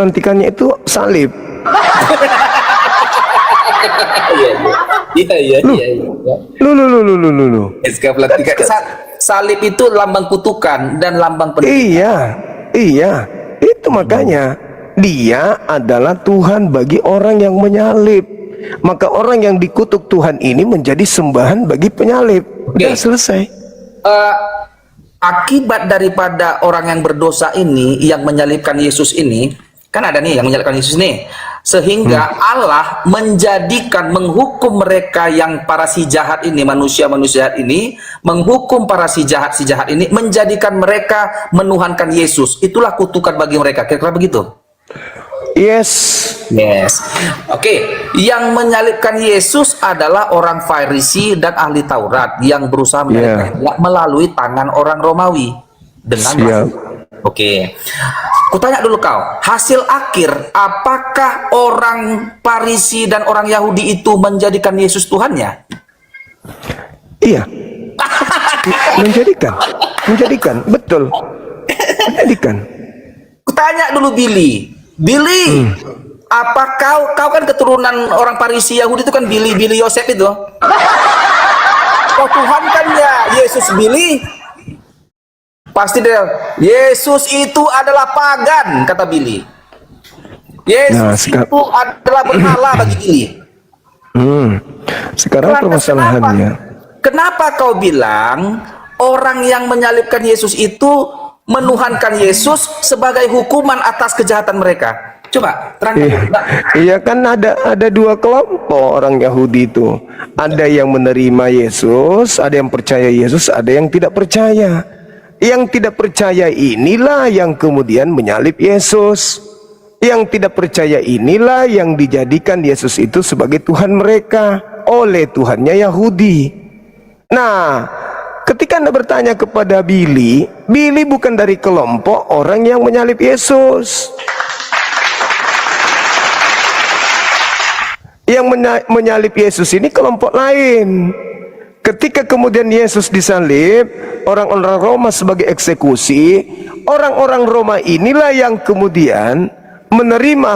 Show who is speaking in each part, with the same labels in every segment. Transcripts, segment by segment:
Speaker 1: pelantikannya itu salib.
Speaker 2: Iya.
Speaker 1: Lu.
Speaker 2: SK pelantikan. Salib itu lambang kutukan dan lambang penderitaan.
Speaker 1: Iya. Itu makanya dia adalah Tuhan bagi orang yang menyalib. Maka orang yang dikutuk Tuhan ini menjadi sembahan bagi penyalib. Udah selesai.
Speaker 2: Akibat daripada orang yang berdosa ini yang menyalibkan Yesus ini, kan ada nih yang menyalibkan Yesus nih, sehingga Allah menghukum mereka yang para si jahat ini, manusia-manusia jahat ini, menghukum para si jahat ini, menjadikan mereka menuhankan Yesus. Itulah kutukan bagi mereka. Kira-kira begitu.
Speaker 1: Yes.
Speaker 2: Oke. Yang menyalibkan Yesus adalah orang Farisi dan ahli Taurat yang berusaha menyalibkan melalui tangan orang Romawi dengan Oke. Kutanya dulu kau, hasil akhir apakah orang Farisi dan orang Yahudi itu menjadikan Yesus Tuhannya?
Speaker 1: Iya. Menjadikan, betul. Menjadikan.
Speaker 2: Kutanya dulu Billy, apa kau kan keturunan orang Farisi Yahudi itu kan Billy Yosef itu. Kau Tuhan kan ya Yesus Billy? Pasti dia, Yesus itu adalah pagan, kata Billy. Yesus itu adalah berhala bagi Billy.
Speaker 1: Sekarang permasalahannya,
Speaker 2: kenapa kau bilang orang yang menyalibkan Yesus itu menuhankan Yesus sebagai hukuman atas kejahatan mereka? Coba terangkan.
Speaker 1: Iya kan ada dua kelompok orang Yahudi itu. Ada yang menerima Yesus, ada yang percaya Yesus, ada yang tidak percaya. Yang tidak percaya inilah yang kemudian menyalib Yesus. Yang tidak percaya inilah yang dijadikan Yesus itu sebagai Tuhan mereka oleh Tuhannya Yahudi. Nah, ketika Anda bertanya kepada Billy bukan dari kelompok orang yang menyalib Yesus. Yang menyalib Yesus ini kelompok lain. Ketika kemudian Yesus disalib, orang-orang Roma sebagai eksekusi, orang-orang Roma inilah yang kemudian menerima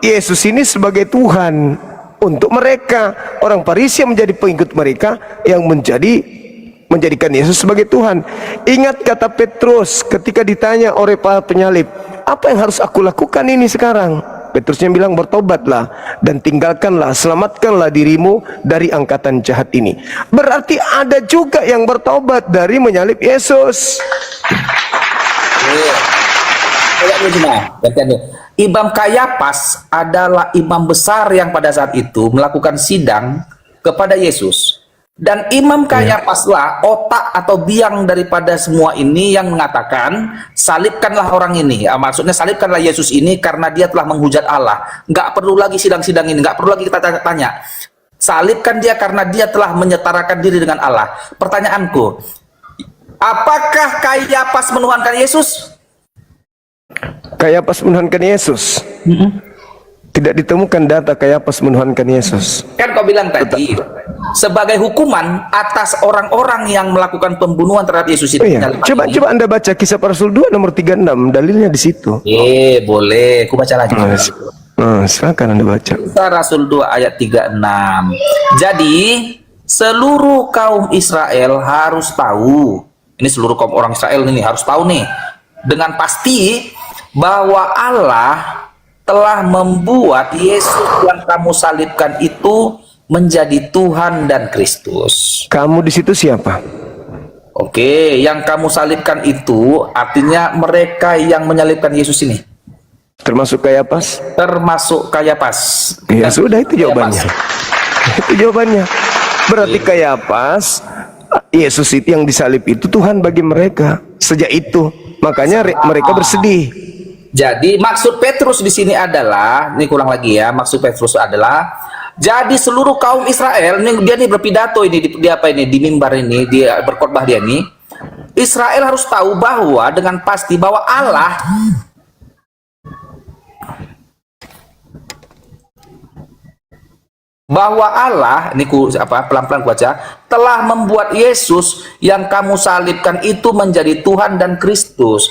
Speaker 1: Yesus ini sebagai Tuhan untuk mereka. Orang Farisi yang menjadi pengikut mereka yang menjadikan Yesus sebagai Tuhan. Ingat kata Petrus ketika ditanya oleh para penyalib, apa yang harus aku lakukan ini sekarang? Petrusnya bilang, bertobatlah dan tinggalkanlah, selamatkanlah dirimu dari angkatan jahat ini. Berarti ada juga yang bertobat dari menyalib Yesus.
Speaker 2: Imam Kayafas adalah imam besar yang pada saat itu melakukan sidang kepada Yesus. Dan Imam Kayafaslah otak atau biang daripada semua ini yang mengatakan salibkanlah orang ini. Maksudnya salibkanlah Yesus ini karena dia telah menghujat Allah. Nggak perlu lagi sidang-sidang ini, nggak perlu lagi kita tanya-tanya. Salibkan dia karena dia telah menyetarakan diri dengan Allah. Pertanyaanku, apakah Kayafas menuhankan Yesus?
Speaker 1: Kayafas menuhankan Yesus? Tidak ditemukan data Kayafas menuhankan Yesus.
Speaker 2: Kan kau bilang tadi sebagai hukuman atas orang-orang yang melakukan pembunuhan terhadap Yesus itu.
Speaker 1: Coba Anda baca Kisah Para Rasul 2 nomor 36, dalilnya di situ.
Speaker 2: Boleh, aku baca lagi.
Speaker 1: Silakan Anda baca.
Speaker 2: Kisah Rasul 2 ayat 36. Jadi seluruh kaum Israel harus tahu. Ini seluruh kaum orang Israel ini harus tahu nih dengan pasti bahwa Allah telah membuat Yesus yang kamu salibkan itu menjadi Tuhan dan Kristus.
Speaker 1: Kamu di situ siapa?
Speaker 2: Oke, yang kamu salibkan itu artinya mereka yang menyalibkan Yesus ini.
Speaker 1: Termasuk Kayafas?
Speaker 2: Termasuk Kayafas.
Speaker 1: Ya sudah, itu jawabannya. Itu jawabannya. Berarti Kayafas, Yesus itu yang disalib itu Tuhan bagi mereka sejak itu. Makanya mereka bersedih.
Speaker 2: Jadi maksud Petrus di sini adalah, ini kurang lagi ya, maksud Petrus adalah jadi seluruh kaum Israel, ini dia nih berpidato ini di apa ini di mimbar ini, dia berkhotbah dia nih. Israel harus tahu bahwa dengan pasti bahwa Allah ini pelan-pelan baca, telah membuat Yesus yang kamu salibkan itu menjadi Tuhan dan Kristus.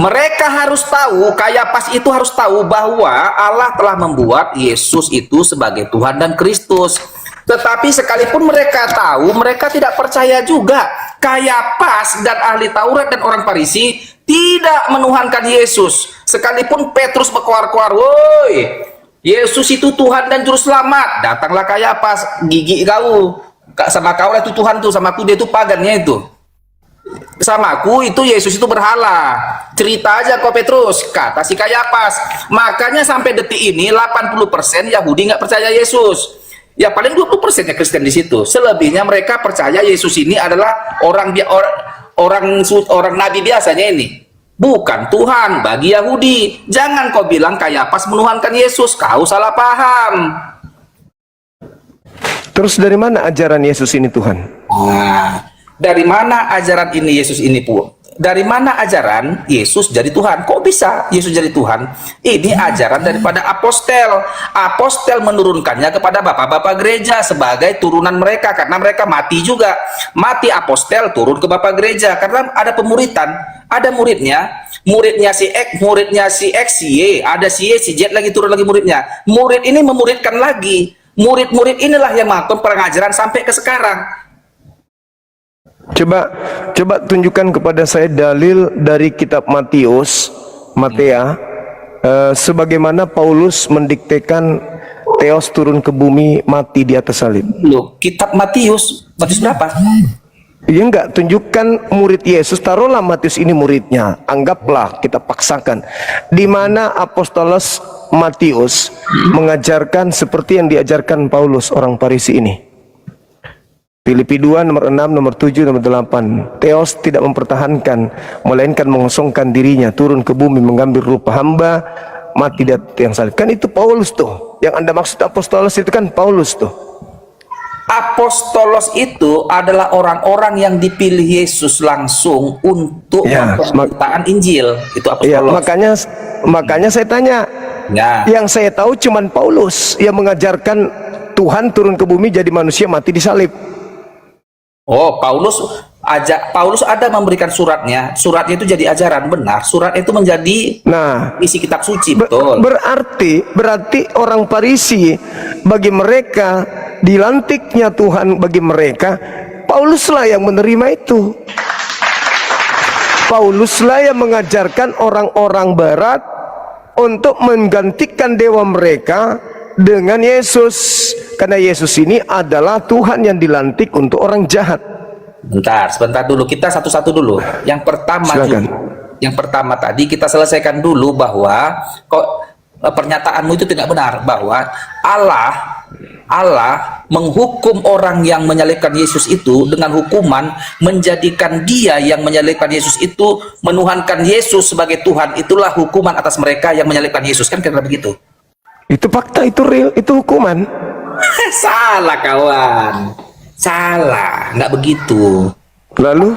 Speaker 2: Mereka harus tahu, Kayapas itu harus tahu bahwa Allah telah membuat Yesus itu sebagai Tuhan dan Kristus. Tetapi sekalipun mereka tahu, mereka tidak percaya juga. Kayapas dan ahli Taurat dan orang Farisi tidak menuhankan Yesus. Sekalipun Petrus berkoar-koar, "Woi, Yesus itu Tuhan dan Juru Selamat." Datanglah Kayapas, "Gigi kau, sama kau lah itu Tuhan tuh, sama aku dia itu pagannya itu. Sama aku itu Yesus itu berhala. Cerita aja kau Petrus," kata si Kayapas. Makanya sampai detik ini 80% Yahudi nggak percaya Yesus. Ya paling 20% ya Kristen di situ. Selebihnya mereka percaya Yesus ini adalah orang nabi biasanya ini. Bukan Tuhan bagi Yahudi. Jangan kau bilang Kayapas menuhankan Yesus, kau salah paham.
Speaker 1: Terus dari mana ajaran Yesus ini Tuhan?
Speaker 2: Nah, dari mana ajaran ini Yesus ini pun? Dari mana ajaran Yesus jadi Tuhan? Kok bisa Yesus jadi Tuhan? Ini ajaran daripada apostel. Apostel menurunkannya kepada bapak-bapak gereja sebagai turunan mereka, karena mereka mati juga. Mati apostel turun ke bapak gereja karena ada pemuritan. Ada muridnya si X, si Y, ada si Y, si Z lagi turun lagi muridnya. Murid ini memuridkan lagi. Murid-murid inilah yang melakukan pengajaran sampai ke sekarang.
Speaker 1: Coba tunjukkan kepada saya dalil dari kitab Matius, sebagaimana Paulus mendiktekan Theos turun ke bumi mati di atas salib.
Speaker 2: Loh, kitab Matius berapa?
Speaker 1: Ya enggak, tunjukkan murid Yesus, taruhlah Matius ini muridnya, anggaplah kita paksakan. Di mana Apostolos Matius mengajarkan seperti yang diajarkan Paulus orang Farisi ini. Filipi 2 nomor 6, nomor 7, nomor 8. Theos tidak mempertahankan, melainkan mengosongkan dirinya, turun ke bumi mengambil rupa hamba, mati di atas tiang salib. Kan itu Paulus tuh. Yang Anda maksud apostolos itu kan Paulus tuh.
Speaker 2: Apostolos itu adalah orang-orang yang dipilih Yesus langsung untuk pemberitaan Injil. Itu apostolos.
Speaker 1: Ya, makanya saya tanya.
Speaker 2: Ya.
Speaker 1: Yang saya tahu cuman Paulus yang mengajarkan Tuhan turun ke bumi jadi manusia mati di salib.
Speaker 2: Oh, Paulus ada memberikan suratnya. Suratnya itu jadi ajaran, benar. Surat itu menjadi isi kitab suci, betul.
Speaker 1: Berarti orang Farisi, bagi mereka dilantiknya Tuhan bagi mereka, Pauluslah yang menerima itu. Pauluslah yang mengajarkan orang-orang barat untuk menggantikan dewa mereka dengan Yesus. Karena Yesus ini adalah Tuhan yang dilantik untuk orang jahat.
Speaker 2: Sebentar dulu, kita satu-satu dulu. Yang pertama tadi kita selesaikan dulu bahwa pernyataanmu itu tidak benar, bahwa Allah menghukum orang yang menyalibkan Yesus itu dengan hukuman menjadikan dia yang menyalibkan Yesus itu menuhankan Yesus sebagai Tuhan. Itulah hukuman atas mereka yang menyalibkan Yesus, kan kira begitu.
Speaker 1: Itu fakta, itu real, itu hukuman.
Speaker 2: Salah kawan, salah, nggak begitu.
Speaker 1: Lalu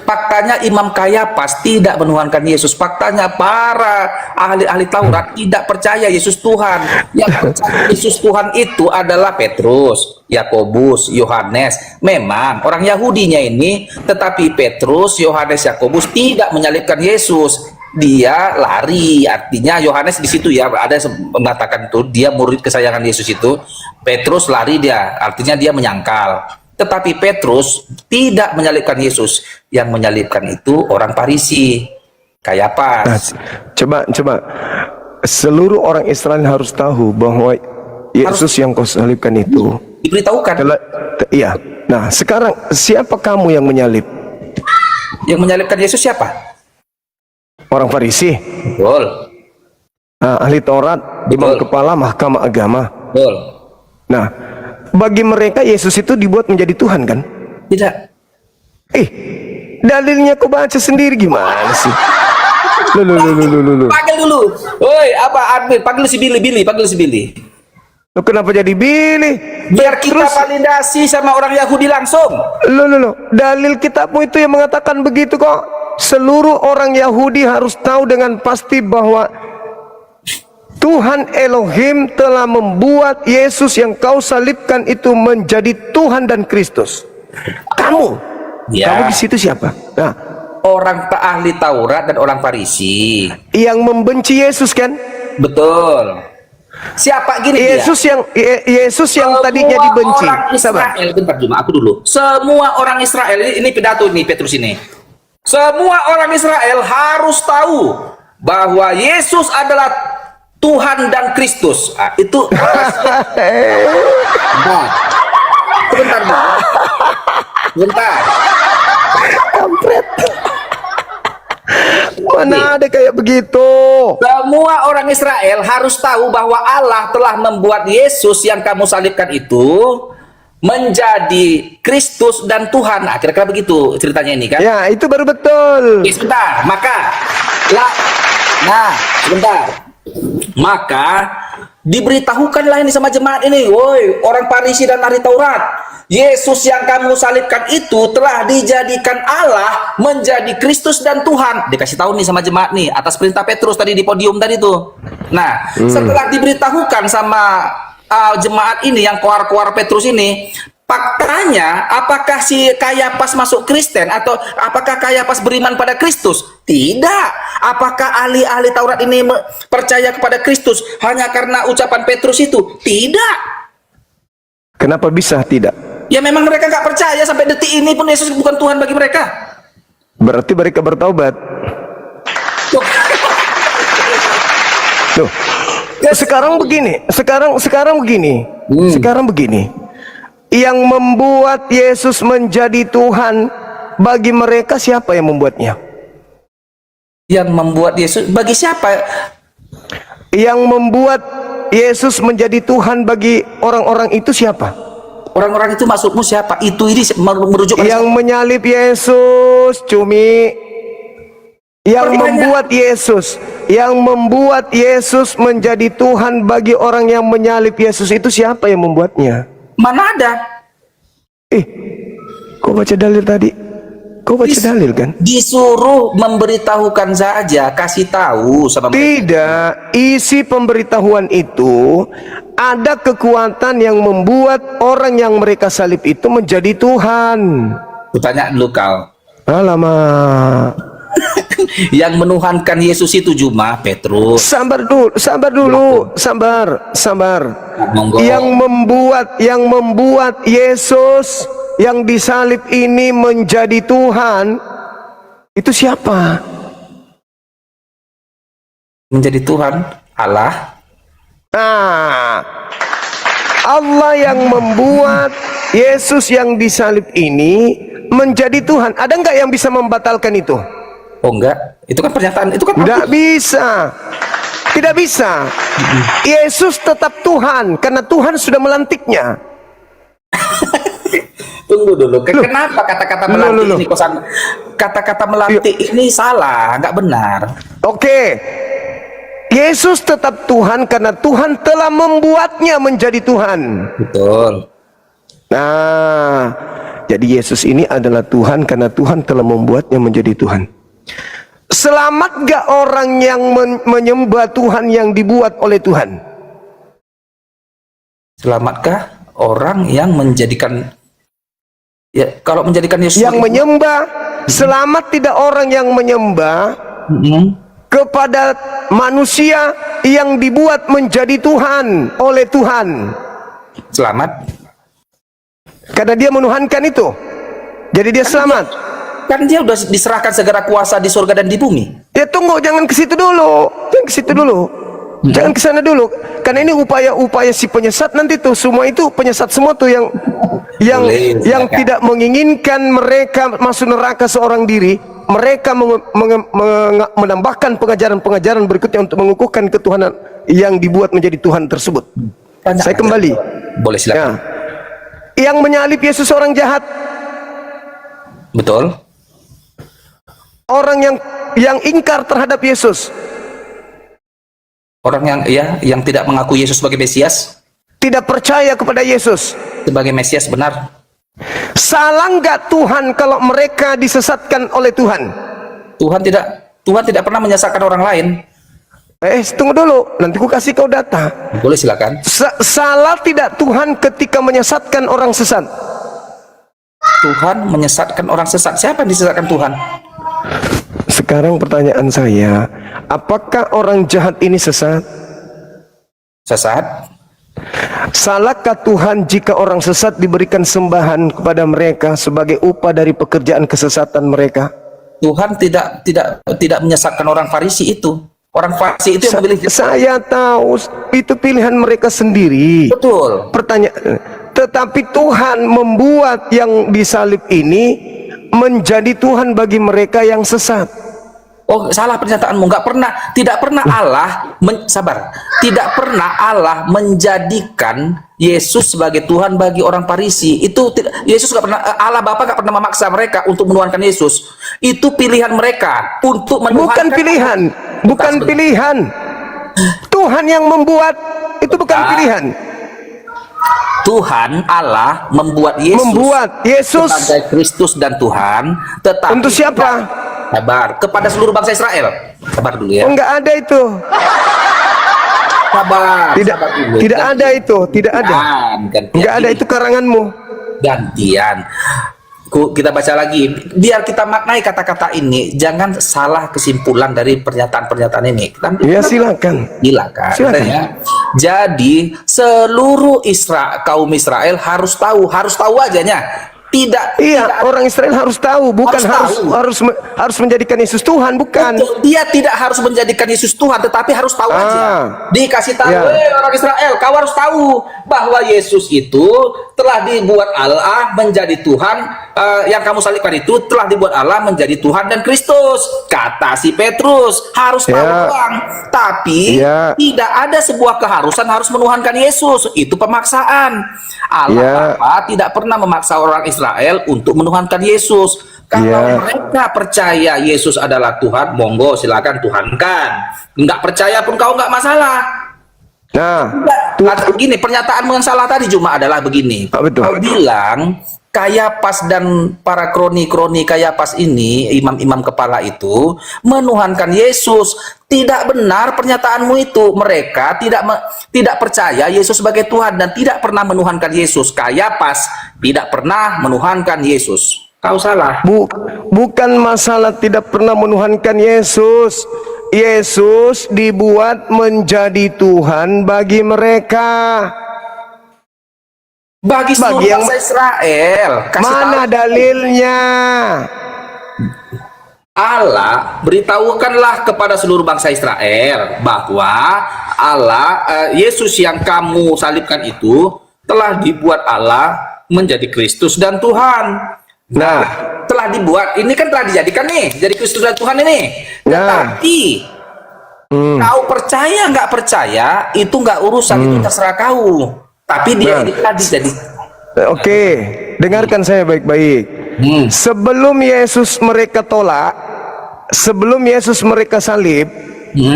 Speaker 2: faktanya Imam Kayapas tidak menuhankan Yesus. Faktanya para ahli-ahli Taurat tidak percaya Yesus Tuhan. Yang percaya Yesus Tuhan itu adalah Petrus, Yakobus, Yohanes. Memang orang Yahudinya ini, tetapi Petrus, Yohanes, Yakobus tidak menyalibkan Yesus. Dia lari, artinya Yohanes di situ ya ada mengatakan itu dia murid kesayangan Yesus itu. Petrus lari dia, artinya dia menyangkal. Tetapi Petrus tidak menyalibkan Yesus. Yang menyalibkan itu orang Farisi, Kayapas.
Speaker 1: Coba seluruh orang Israel harus tahu bahwa Yesus yang kau salibkan itu
Speaker 2: diberitahukan.
Speaker 1: Iya. Nah, sekarang siapa kamu yang menyalib?
Speaker 2: Yang menyalibkan Yesus siapa?
Speaker 1: Orang Farisi.
Speaker 2: Betul.
Speaker 1: Ahli Taurat, imam kepala mahkamah agama.
Speaker 2: Betul.
Speaker 1: Nah, bagi mereka Yesus itu dibuat menjadi Tuhan kan?
Speaker 2: Tidak.
Speaker 1: Dalilnya kau baca sendiri gimana sih? Lu.
Speaker 2: Panggil dulu. Woi, apa admin? Panggil si Billy.
Speaker 1: Lu kenapa jadi Billy?
Speaker 2: Biar kita validasi sama orang Yahudi langsung.
Speaker 1: Lu. Dalil kitabmu itu yang mengatakan begitu kok. Seluruh orang Yahudi harus tahu dengan pasti bahwa Tuhan Elohim telah membuat Yesus yang kau salibkan itu menjadi Tuhan dan Kristus. Kamu di situ siapa? Nah,
Speaker 2: orang ahli Taurat dan orang Farisi.
Speaker 1: Yang membenci Yesus kan?
Speaker 2: Betul. Siapa gini
Speaker 1: Yesus yang Yesus yang tadinya dibenci.
Speaker 2: Orang Israel, bentar Juma, aku dulu. Semua orang Israel, ini pidato nih Petrus ini. Semua orang Israel harus tahu bahwa Yesus adalah Tuhan dan Kristus. Nah, itu nah, sebentar Juma. Sebentar.
Speaker 1: Kampret. Mana ada kayak begitu?
Speaker 2: Semua orang Israel harus tahu bahwa Allah telah membuat Yesus yang kamu salibkan itu menjadi Kristus dan Tuhan. Nah, kira-kira begitu ceritanya ini kan?
Speaker 1: Ya, itu baru betul.
Speaker 2: Oke, sebentar. Maka diberitahukanlah ini sama jemaat ini, woi orang Farisi dan ahli Taurat, Yesus yang kamu salibkan itu telah dijadikan Allah menjadi Kristus dan Tuhan. Dikasih tahu nih sama jemaat nih atas perintah Petrus tadi di podium tadi tuh. Nah, setelah diberitahukan sama jemaat ini yang koar-koar Petrus ini, faktanya apakah si Kayapas masuk Kristen atau apakah Kayapas beriman pada Kristus? Tidak. Apakah ahli-ahli Taurat ini percaya kepada Kristus hanya karena ucapan Petrus itu? Tidak.
Speaker 1: Kenapa bisa tidak?
Speaker 2: Ya memang mereka nggak percaya sampai detik ini pun Yesus bukan Tuhan bagi mereka.
Speaker 1: Berarti mereka bertaubat. Tuh. Sekarang begini. Yang membuat Yesus menjadi Tuhan bagi mereka siapa yang membuatnya?
Speaker 2: Yang membuat Yesus bagi siapa?
Speaker 1: Yang membuat Yesus menjadi Tuhan bagi orang-orang itu siapa?
Speaker 2: Orang-orang itu maksudmu siapa? Itu ini merujuk
Speaker 1: yang menyalib Yesus, Cumi. Yang membuat Yesus menjadi Tuhan bagi orang yang menyalib Yesus itu siapa yang membuatnya?
Speaker 2: Mana ada?
Speaker 1: Kau baca dalil tadi? Kau baca dalil kan?
Speaker 2: Disuruh memberitahukan saja, kasih tahu sama mereka.
Speaker 1: Tidak, isi pemberitahuan itu ada kekuatan yang membuat orang yang mereka salib itu menjadi Tuhan.
Speaker 2: Kutanya dulu kau.
Speaker 1: Alamak.
Speaker 2: Yang menuhankan Yesus itu Juma Petrus.
Speaker 1: Sabar dulu.
Speaker 2: Monggo.
Speaker 1: Yang membuat Yesus yang disalib ini menjadi Tuhan itu siapa?
Speaker 2: Menjadi Tuhan Allah.
Speaker 1: Nah, Allah yang membuat Yesus yang disalib ini menjadi Tuhan. Ada nggak yang bisa membatalkan itu?
Speaker 2: Oh enggak, itu kan pernyataan, itu kan
Speaker 1: tidak bisa. Tidak bisa. Yesus tetap Tuhan karena Tuhan sudah melantiknya.
Speaker 2: Tunggu dulu, kenapa kata-kata melantik ini kosan? Kata-kata melantik ini salah, nggak benar.
Speaker 1: Oke. Yesus tetap Tuhan karena Tuhan telah membuatnya menjadi Tuhan.
Speaker 2: Betul.
Speaker 1: Nah, jadi Yesus ini adalah Tuhan karena Tuhan telah membuatnya menjadi Tuhan. Selamat gak orang yang menyembah Tuhan yang dibuat oleh Tuhan?
Speaker 2: Selamatkah orang yang menjadikan, ya kalau menjadikan Yesus
Speaker 1: yang menyembah? Selamat tidak orang yang menyembah kepada manusia yang dibuat menjadi Tuhan oleh Tuhan.
Speaker 2: Selamat
Speaker 1: karena dia menuhankan itu, jadi dia selamat.
Speaker 2: Kan dia udah diserahkan segala kuasa di surga dan di bumi.
Speaker 1: Ya tunggu, jangan ke situ dulu. Jangan ke sana dulu. Karena ini upaya-upaya si penyesat nanti tuh, semua itu penyesat semua tuh yang tidak menginginkan mereka masuk neraka seorang diri. Mereka menambahkan pengajaran-pengajaran berikutnya untuk mengukuhkan ketuhanan yang dibuat menjadi Tuhan tersebut. Saya kembali.
Speaker 2: Boleh silakan.
Speaker 1: Ya. Yang menyalib Yesus orang jahat.
Speaker 2: Betul.
Speaker 1: Orang yang ingkar terhadap Yesus.
Speaker 2: Orang yang tidak mengaku Yesus sebagai Mesias,
Speaker 1: tidak percaya kepada Yesus
Speaker 2: sebagai Mesias, benar.
Speaker 1: Salah nggak Tuhan kalau mereka disesatkan oleh Tuhan?
Speaker 2: Tuhan tidak pernah menyesatkan orang lain.
Speaker 1: Tunggu dulu, nanti ku kasih kau data.
Speaker 2: Boleh silakan.
Speaker 1: Salah tidak Tuhan ketika menyesatkan orang sesat?
Speaker 2: Tuhan menyesatkan orang sesat. Siapa yang disesatkan Tuhan?
Speaker 1: Sekarang pertanyaan saya, apakah orang jahat ini sesat?
Speaker 2: Sesat?
Speaker 1: Salahkah Tuhan jika orang sesat diberikan sembahan kepada mereka sebagai upah dari pekerjaan kesesatan mereka?
Speaker 2: Tuhan tidak menyesatkan orang Farisi itu. Orang Farisi itu yang memilih.
Speaker 1: Saya tahu itu pilihan mereka sendiri.
Speaker 2: Betul.
Speaker 1: Pertanyaan, tetapi Tuhan membuat yang disalib ini menjadi Tuhan bagi mereka yang sesat.
Speaker 2: Oh, salah pernyataanmu. Tidak pernah Allah tidak pernah Allah menjadikan Yesus sebagai Tuhan bagi orang Farisi. Itu Yesus nggak pernah, Allah Bapa nggak pernah memaksa mereka untuk menuhankan Yesus. Itu pilihan mereka untuk menuhankan.
Speaker 1: Bukan pilihan. Tuhan yang membuat, itu bukan pilihan.
Speaker 2: Tuhan Allah membuat Yesus sebagai Kristus dan Tuhan, tetapi
Speaker 1: untuk siapa?
Speaker 2: Sabar, kepada seluruh bangsa Israel. Sabar dulu ya.
Speaker 1: Enggak ada itu.
Speaker 2: Sabar.
Speaker 1: Tidak,
Speaker 2: sabar dulu.
Speaker 1: tidak ada itu, tidak ada. Enggak ada itu karanganmu.
Speaker 2: Gantian. Kita baca lagi. Biar kita maknai kata-kata ini, jangan salah kesimpulan dari pernyataan-pernyataan ini.
Speaker 1: Ya silakan.
Speaker 2: Silakan. Ya. Jadi seluruh kaum Israel harus tahu ajanya. Tidak
Speaker 1: orang Israel harus tahu, bukan harus menjadikan Yesus Tuhan, bukan.
Speaker 2: Betul, dia tidak harus menjadikan Yesus Tuhan, tetapi harus tahu aja. Dikasih tahu, orang Israel, kau harus tahu bahwa Yesus itu telah dibuat Allah menjadi Tuhan. Yang kamu salibkan itu telah dibuat Allah menjadi Tuhan dan Kristus. Kata si Petrus, harus tahu doang. Tapi tidak ada sebuah keharusan harus menuhankan Yesus. Itu pemaksaan. Allah Bapa tidak pernah memaksa orang Israel untuk menuhankan Yesus. Kalau mereka percaya Yesus adalah Tuhan, monggo silakan tuhankan. Enggak percaya pun kau enggak masalah. Begini, pernyataanmu yang salah tadi cuma adalah begini.
Speaker 1: Betul.
Speaker 2: Kau bilang Kayapas dan para kroni-kroni Kayapas ini, imam-imam kepala itu menuhankan Yesus. Tidak benar pernyataanmu itu. Mereka tidak percaya Yesus sebagai Tuhan dan tidak pernah menuhankan Yesus. Kayapas tidak pernah menuhankan Yesus. Kau salah.
Speaker 1: Bukan masalah tidak pernah menuhankan Yesus. Yesus dibuat menjadi Tuhan bagi mereka.
Speaker 2: Bagi seluruh bangsa Israel.
Speaker 1: Mana dalilnya?
Speaker 2: Allah beritahukanlah kepada seluruh bangsa Israel bahwa Yesus yang kamu salibkan itu telah dibuat Allah menjadi Kristus dan Tuhan. Nah, telah dibuat, ini kan telah dijadikan nih jadi Kristus dan Tuhan ini. Tetapi kau percaya nggak percaya itu nggak urusan, itu terserah kau. Tapi dia ini tadi jadi.
Speaker 1: Oke, dengarkan saya baik-baik. Sebelum Yesus mereka tolak, sebelum Yesus mereka salib,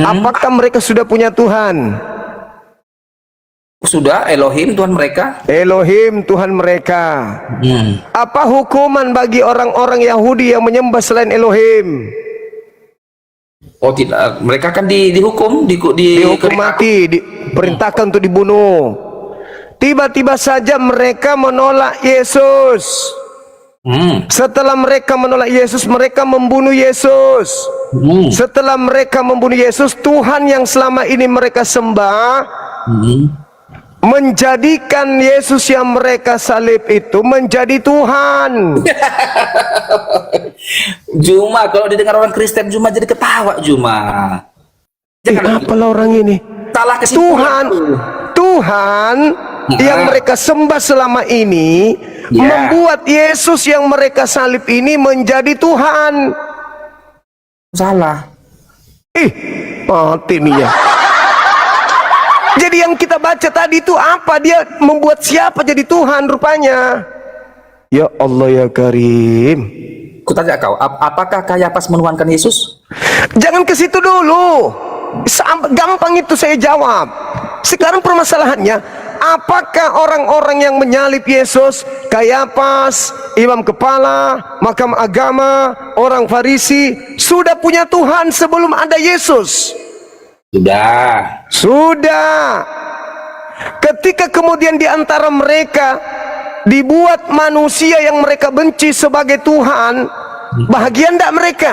Speaker 1: apakah mereka sudah punya Tuhan?
Speaker 2: Sudah, Elohim Tuhan mereka.
Speaker 1: Elohim Tuhan mereka. Apa hukuman bagi orang-orang Yahudi yang menyembah selain Elohim?
Speaker 2: Oh tidak, mereka kan dihukum,
Speaker 1: dihukum mati, diperintahkan untuk dibunuh. Tiba-tiba saja mereka menolak Yesus. Setelah mereka menolak Yesus, mereka membunuh Yesus. Setelah mereka membunuh Yesus, Tuhan yang selama ini mereka sembah menjadikan Yesus yang mereka salib itu menjadi Tuhan.
Speaker 2: Juma, kalau didengar orang Kristen Juma jadi ketawa Juma.
Speaker 1: Apalah orang ini?
Speaker 2: Salah kesimpulan.
Speaker 1: Tuhan yang mereka sembah selama ini membuat Yesus yang mereka salib ini menjadi Tuhan.
Speaker 2: Salah.
Speaker 1: Mati nih ya. Jadi yang kita baca tadi itu apa? Dia membuat siapa jadi Tuhan rupanya? Ya Allah ya Karim.
Speaker 2: Kutanya kau, apakah Kayapas menuhankan Yesus?
Speaker 1: Jangan ke situ dulu. Gampang itu saya jawab. Sekarang permasalahannya, apakah orang-orang yang menyalib Yesus, Kayapas, imam kepala, mahkamah agama, orang Farisi, sudah punya Tuhan sebelum ada Yesus? Sudah. Ketika kemudian di antara mereka dibuat manusia yang mereka benci sebagai Tuhan, Bahagia enggak mereka?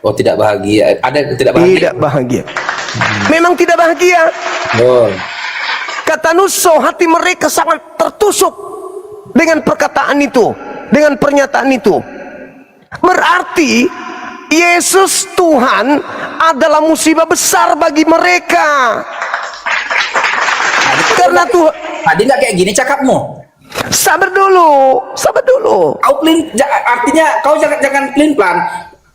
Speaker 2: Oh, tidak bahagia. Ada yang tidak bahagia?
Speaker 1: Tidak bahagia. Memang tidak bahagia.
Speaker 2: Oh.
Speaker 1: Kata Nusso, hati mereka sangat tertusuk dengan perkataan itu, dengan pernyataan itu. Berarti Yesus Tuhan adalah musibah besar bagi mereka. Karena Tuhan
Speaker 2: Tadi nggak kayak gini cakapmu.
Speaker 1: sabar dulu, sabar dulu.
Speaker 2: Kau artinya kau jangan pelin pelan.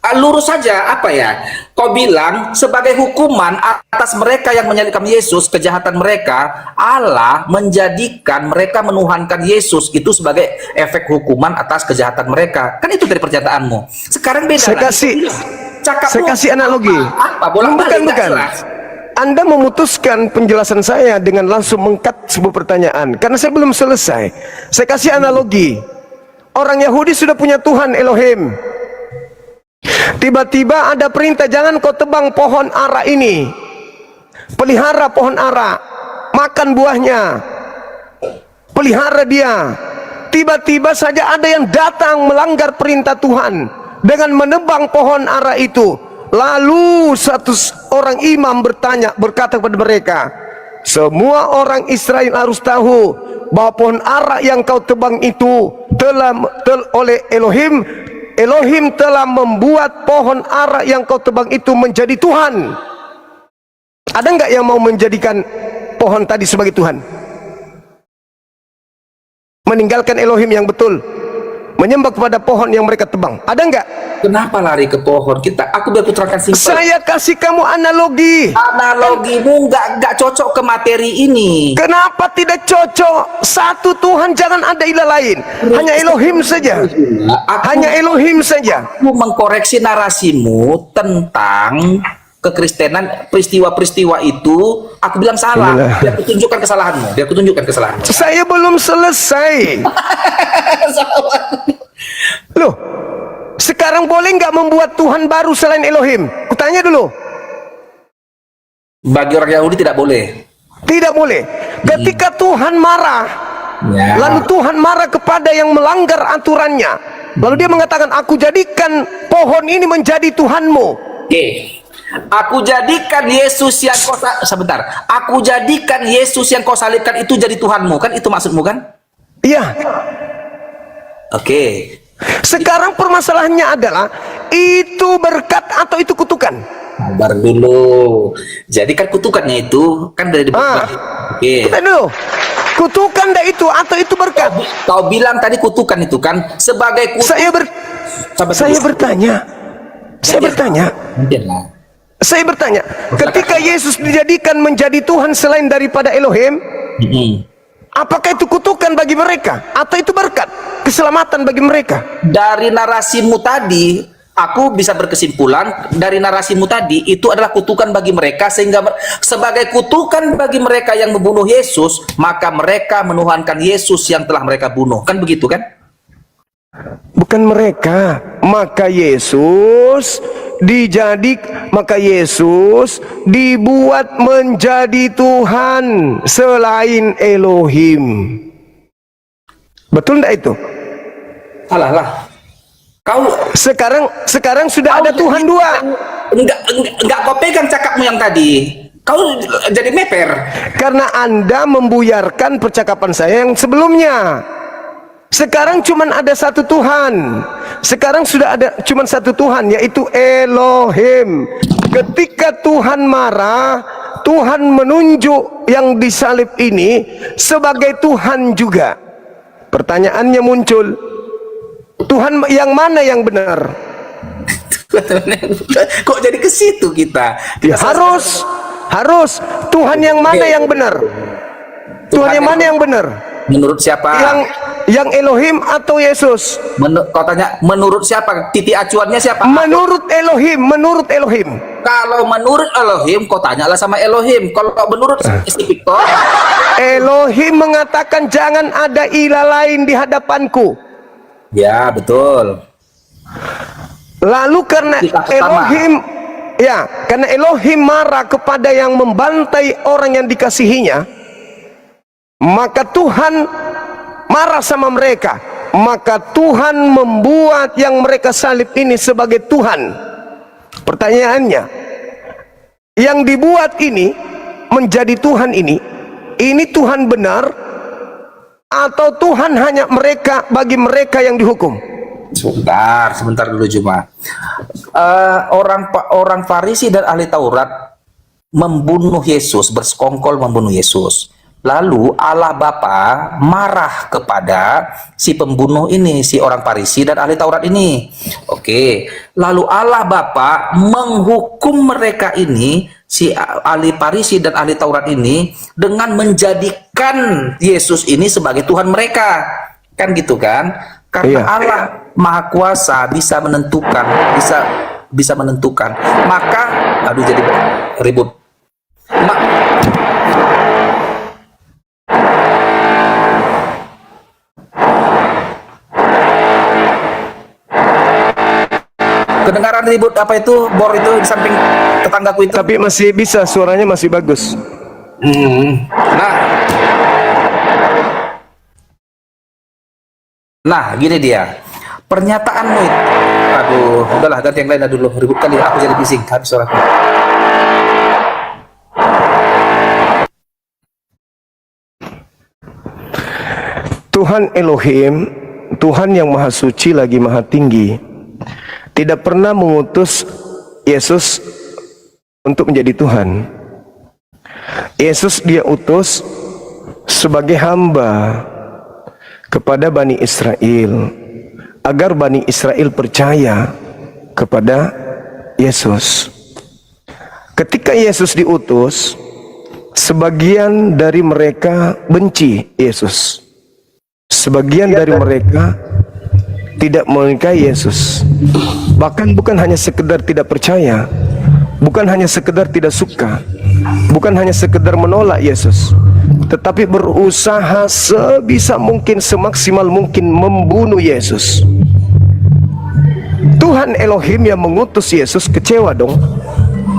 Speaker 2: Lurus saja, apa ya? Kau bilang sebagai hukuman atas mereka yang menyalibkan Yesus, kejahatan mereka, Allah menjadikan mereka menuhankan Yesus itu sebagai efek hukuman atas kejahatan mereka. Kan itu dari pernyataanmu. Sekarang beda.
Speaker 1: Saya kasih analogi.
Speaker 2: Apa?
Speaker 1: Bukan. Anda memutuskan penjelasan saya dengan langsung mengkat sebuah pertanyaan karena saya belum selesai. Saya kasih analogi. Orang Yahudi sudah punya Tuhan Elohim. Tiba-tiba ada perintah, jangan kau tebang pohon ara ini. Pelihara pohon ara, makan buahnya, pelihara dia. Tiba-tiba saja ada yang datang melanggar perintah Tuhan dengan menebang pohon ara itu. Lalu satu orang imam berkata kepada mereka, semua orang Israel harus tahu bahwa pohon ara yang kau tebang itu telah oleh Elohim telah membuat pohon ara yang kau tebang itu menjadi Tuhan. Ada nggak yang mau menjadikan pohon tadi sebagai Tuhan? Meninggalkan Elohim yang betul, menyembah kepada pohon yang mereka tebang. Ada nggak?
Speaker 2: Kenapa lari ke pohon? Aku biar terangkan simpel.
Speaker 1: Saya kasih kamu analogi.
Speaker 2: Analogimu nggak cocok ke materi ini.
Speaker 1: Kenapa tidak cocok? Satu Tuhan, jangan ada ilah lain. Hanya Elohim saja. Hanya Elohim saja.
Speaker 2: Aku mengkoreksi narasimu tentang kekristenan, peristiwa-peristiwa itu. Aku bilang salah. Biar aku tunjukkan kesalahanmu.
Speaker 1: Saya belum selesai. Loh, sekarang boleh nggak membuat Tuhan baru selain Elohim? Kutanya dulu.
Speaker 2: Bagi orang Yahudi tidak boleh.
Speaker 1: Tidak boleh. Ketika Tuhan marah, lalu Tuhan marah kepada yang melanggar aturannya. Lalu dia mengatakan, aku jadikan pohon ini menjadi Tuhanmu.
Speaker 2: Oke. Aku jadikan Yesus yang Aku jadikan Yesus yang kau salibkan itu jadi Tuhanmu. Kan itu maksudmu kan?
Speaker 1: Iya.
Speaker 2: Oke.
Speaker 1: Sekarang permasalahannya adalah, itu berkat atau itu kutukan?
Speaker 2: Sabar dulu. Jadi kan kutukannya itu kan dari Oke.
Speaker 1: Kita dulu. Kutukan dah itu atau itu berkat?
Speaker 2: Kau bilang tadi kutukan itu kan sebagai kutukan. Saya bertanya. Ketika Yesus dijadikan menjadi Tuhan selain daripada Elohim, apakah itu kutukan bagi mereka atau itu berkat, keselamatan bagi mereka? Dari narasimu tadi, aku bisa berkesimpulan dari narasimu tadi itu adalah kutukan bagi mereka, sehingga sebagai kutukan bagi mereka yang membunuh Yesus, maka mereka menuhankan Yesus yang telah mereka bunuh. Kan begitu kan?
Speaker 1: Bukan mereka, maka Yesus dibuat menjadi Tuhan selain Elohim. Betul enggak itu?
Speaker 2: Salah lah. Kau
Speaker 1: sekarang sudah ada Tuhan dua.
Speaker 2: Enggak kau pegang cakapmu yang tadi. Kau jadi meper.
Speaker 1: Karena Anda membuyarkan percakapan saya yang sebelumnya. Sekarang cuman ada satu Tuhan. Sekarang sudah ada cuman satu Tuhan, yaitu Elohim. Ketika Tuhan marah, Tuhan menunjuk yang disalib ini sebagai Tuhan juga. Pertanyaannya muncul, Tuhan yang mana yang benar?
Speaker 2: Kok jadi ke situ kita?
Speaker 1: Ya, harus Tuhan yang mana yang benar? Tuhan yang mana yang benar?
Speaker 2: Menurut siapa?
Speaker 1: Yang Elohim atau Yesus?
Speaker 2: Kau tanya menurut siapa? Titik acuannya siapa?
Speaker 1: Menurut Elohim.
Speaker 2: Kalau menurut Elohim, kau tanyalah sama Elohim. Kalau menurut spesifik kau,
Speaker 1: Elohim mengatakan jangan ada ilah lain di hadapanku.
Speaker 2: Ya, betul.
Speaker 1: Lalu karena Elohim marah kepada yang membantai orang yang dikasihinya, maka Tuhan marah sama mereka. maka Tuhan membuat yang mereka salib ini sebagai Tuhan. Pertanyaannya, yang dibuat ini menjadi Tuhan ini Tuhan benar atau Tuhan hanya bagi mereka yang dihukum?
Speaker 2: Sebentar dulu Juma. Orang Farisi dan ahli Taurat membunuh Yesus, bersekongkol membunuh Yesus. Lalu Allah Bapa marah kepada si pembunuh ini, si orang Farisi dan ahli Taurat ini. Oke. Lalu Allah Bapa menghukum mereka ini, si ahli Farisi dan ahli Taurat ini, dengan menjadikan Yesus ini sebagai Tuhan mereka. Kan gitu kan? Karena Allah Maha Kuasa bisa menentukan, bisa menentukan. Maka aduh jadi ribut. Kedengaran ribut apa itu? Bor itu di samping tetanggaku itu.
Speaker 1: Tapi masih bisa, suaranya masih bagus.
Speaker 2: Nah, gini dia. Pernyataanmu itu. Aduh, udahlah ganti yang lain dulu. Ribut kali, aku jadi bising habis suaraku.
Speaker 1: Tuhan Elohim, Tuhan yang maha suci lagi maha tinggi, tidak pernah mengutus Yesus untuk menjadi Tuhan. Yesus dia utus sebagai hamba kepada Bani Israel, agar Bani Israel percaya kepada Yesus. Ketika Yesus diutus, sebagian dari mereka benci Yesus. Sebagian dari mereka tidak menikahi Yesus. Bahkan bukan hanya sekedar tidak percaya, bukan hanya sekedar tidak suka, bukan hanya sekedar menolak Yesus, tetapi berusaha sebisa mungkin, semaksimal mungkin membunuh Yesus. Tuhan Elohim yang mengutus Yesus kecewa dong.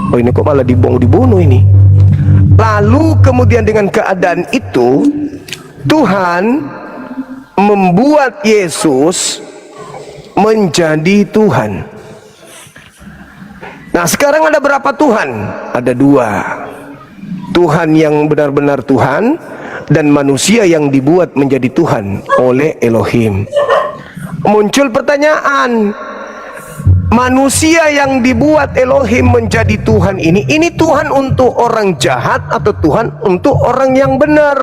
Speaker 1: Oh, ini kok malah dibunuh ini. Lalu kemudian dengan keadaan itu, Tuhan membuat Yesus menjadi Tuhan. Nah, sekarang ada berapa Tuhan? Ada dua. Tuhan yang benar-benar Tuhan dan manusia yang dibuat menjadi Tuhan oleh Elohim. Muncul pertanyaan, manusia yang dibuat Elohim menjadi Tuhan ini Tuhan untuk orang jahat atau Tuhan untuk orang yang benar?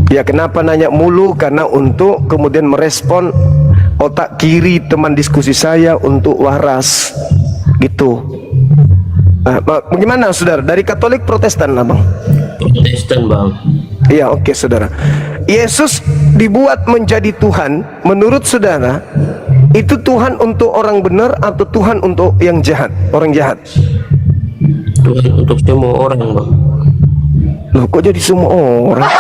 Speaker 1: Ya, kenapa nanya mulu? Karena untuk kemudian merespon otak kiri teman diskusi saya untuk waras gitu. Nah, bagaimana saudara? Dari Katolik Protestan abang?
Speaker 3: Protestan bang.
Speaker 1: Iya, oke saudara. Yesus dibuat menjadi Tuhan. Menurut saudara, itu Tuhan untuk orang benar atau Tuhan untuk yang jahat, orang jahat?
Speaker 3: Tuhan untuk semua orang bang.
Speaker 1: Loh, kok jadi semua orang?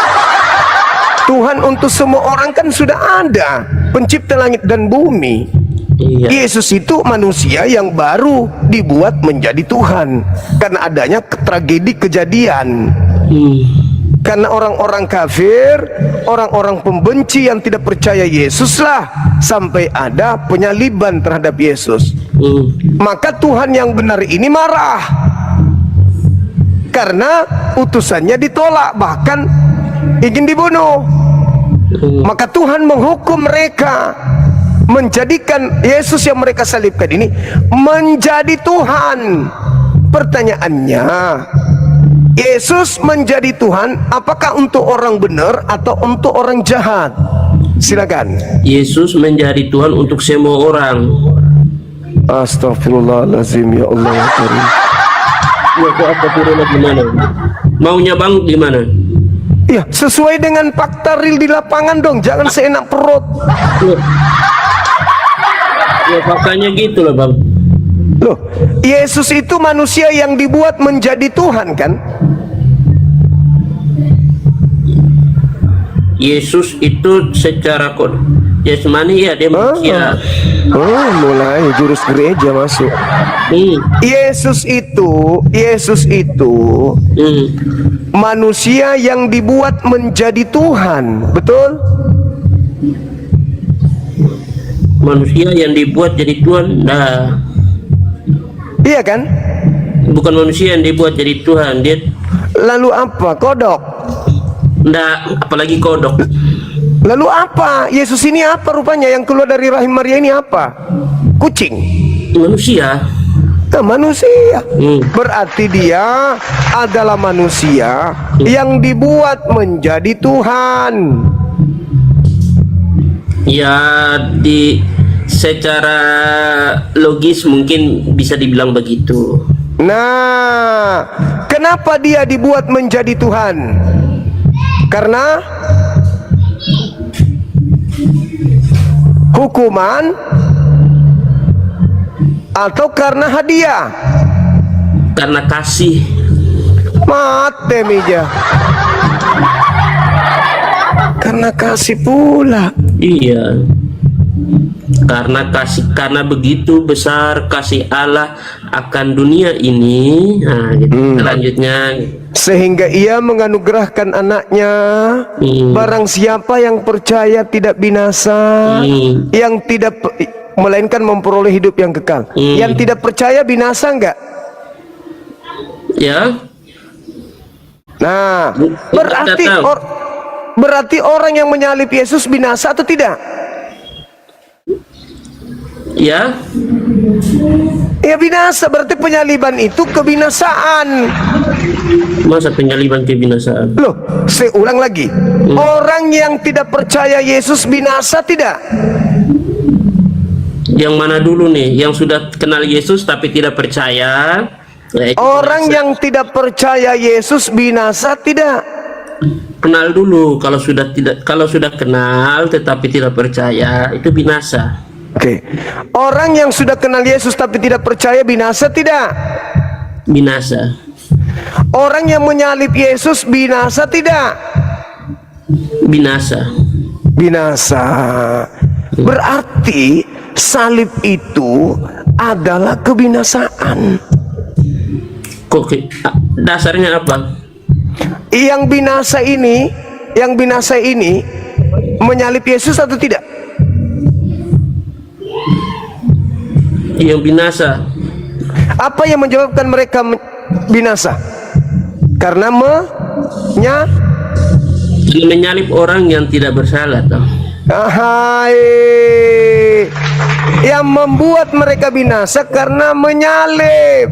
Speaker 1: Tuhan untuk semua orang kan sudah ada, pencipta langit dan bumi.
Speaker 3: Iya.
Speaker 1: Yesus itu manusia yang baru dibuat menjadi Tuhan karena adanya tragedi kejadian. Karena orang-orang kafir, orang-orang pembenci yang tidak percaya Yesus lah sampai ada penyaliban terhadap Yesus. Maka Tuhan yang benar ini marah karena utusannya ditolak, bahkan ingin dibunuh. Maka Tuhan menghukum mereka, menjadikan Yesus yang mereka salibkan ini menjadi Tuhan. Pertanyaannya, Yesus menjadi Tuhan apakah untuk orang benar atau untuk orang jahat? Silakan.
Speaker 3: Yesus menjadi Tuhan untuk semua orang.
Speaker 1: Astagfirullahaladzim, ya Allah ya Karim.
Speaker 3: Ya, apa turunnya gimana? Maunya bang gimana?
Speaker 1: Ya, sesuai dengan fakta real di lapangan dong, jangan seenak perut.
Speaker 3: Ya faktanya gitu loh bang.
Speaker 1: Loh, Yesus itu manusia yang dibuat menjadi Tuhan kan?
Speaker 3: Yesus itu jasmani ya, dia manusia.
Speaker 1: Oh, mulai jurus gereja masuk. Yesus itu manusia yang dibuat menjadi Tuhan, betul?
Speaker 3: Manusia yang dibuat jadi Tuhan, nah.
Speaker 1: Iya kan?
Speaker 3: Bukan manusia yang dibuat jadi Tuhan, dia.
Speaker 1: Lalu apa? Kodok?
Speaker 3: Nggak, apalagi kodok.
Speaker 1: Lalu apa? Yesus ini apa rupanya? Yang keluar dari rahim Maria ini apa? Kucing?
Speaker 3: Manusia.
Speaker 1: Nah, manusia. Berarti dia adalah manusia yang dibuat menjadi Tuhan.
Speaker 3: Ya, secara logis mungkin bisa dibilang begitu.
Speaker 1: Nah, kenapa dia dibuat menjadi Tuhan? Karena hukuman atau karena hadiah?
Speaker 3: Karena kasih.
Speaker 1: Mate mija. Karena kasih pula.
Speaker 3: Iya. Karena kasih, karena begitu besar kasih Allah akan dunia ini. Nah, gitu. Selanjutnya,
Speaker 1: sehingga ia menganugerahkan anaknya. Barang siapa yang percaya tidak binasa, yang tidak, melainkan memperoleh hidup yang kekal. Yang tidak percaya binasa enggak?
Speaker 3: ya.
Speaker 1: Nah, berarti orang yang menyalib Yesus binasa atau tidak?
Speaker 3: Ya.
Speaker 1: Ya binasa, berarti penyaliban itu kebinasaan.
Speaker 3: Masa penyaliban kebinasaan?
Speaker 1: Loh, saya ulang lagi. Orang yang tidak percaya Yesus binasa tidak?
Speaker 3: Yang mana dulu nih? Yang sudah kenal Yesus tapi tidak percaya?
Speaker 1: Orang yang tidak percaya Yesus binasa tidak?
Speaker 3: Kenal dulu. Kalau sudah kenal tetapi tidak percaya, itu binasa.
Speaker 1: Oke. Orang yang sudah kenal Yesus tapi tidak percaya binasa tidak?
Speaker 3: Binasa.
Speaker 1: Orang yang menyalib Yesus binasa tidak?
Speaker 3: Binasa.
Speaker 1: Binasa. Berarti salib itu adalah kebinasaan.
Speaker 3: Kok dasarnya apa?
Speaker 1: Yang binasa ini menyalib Yesus atau tidak?
Speaker 3: Yang binasa.
Speaker 1: Apa yang menyebabkan mereka binasa? Karena
Speaker 3: menyalib orang yang tidak bersalah toh.
Speaker 1: Yang membuat mereka binasa karena menyalib.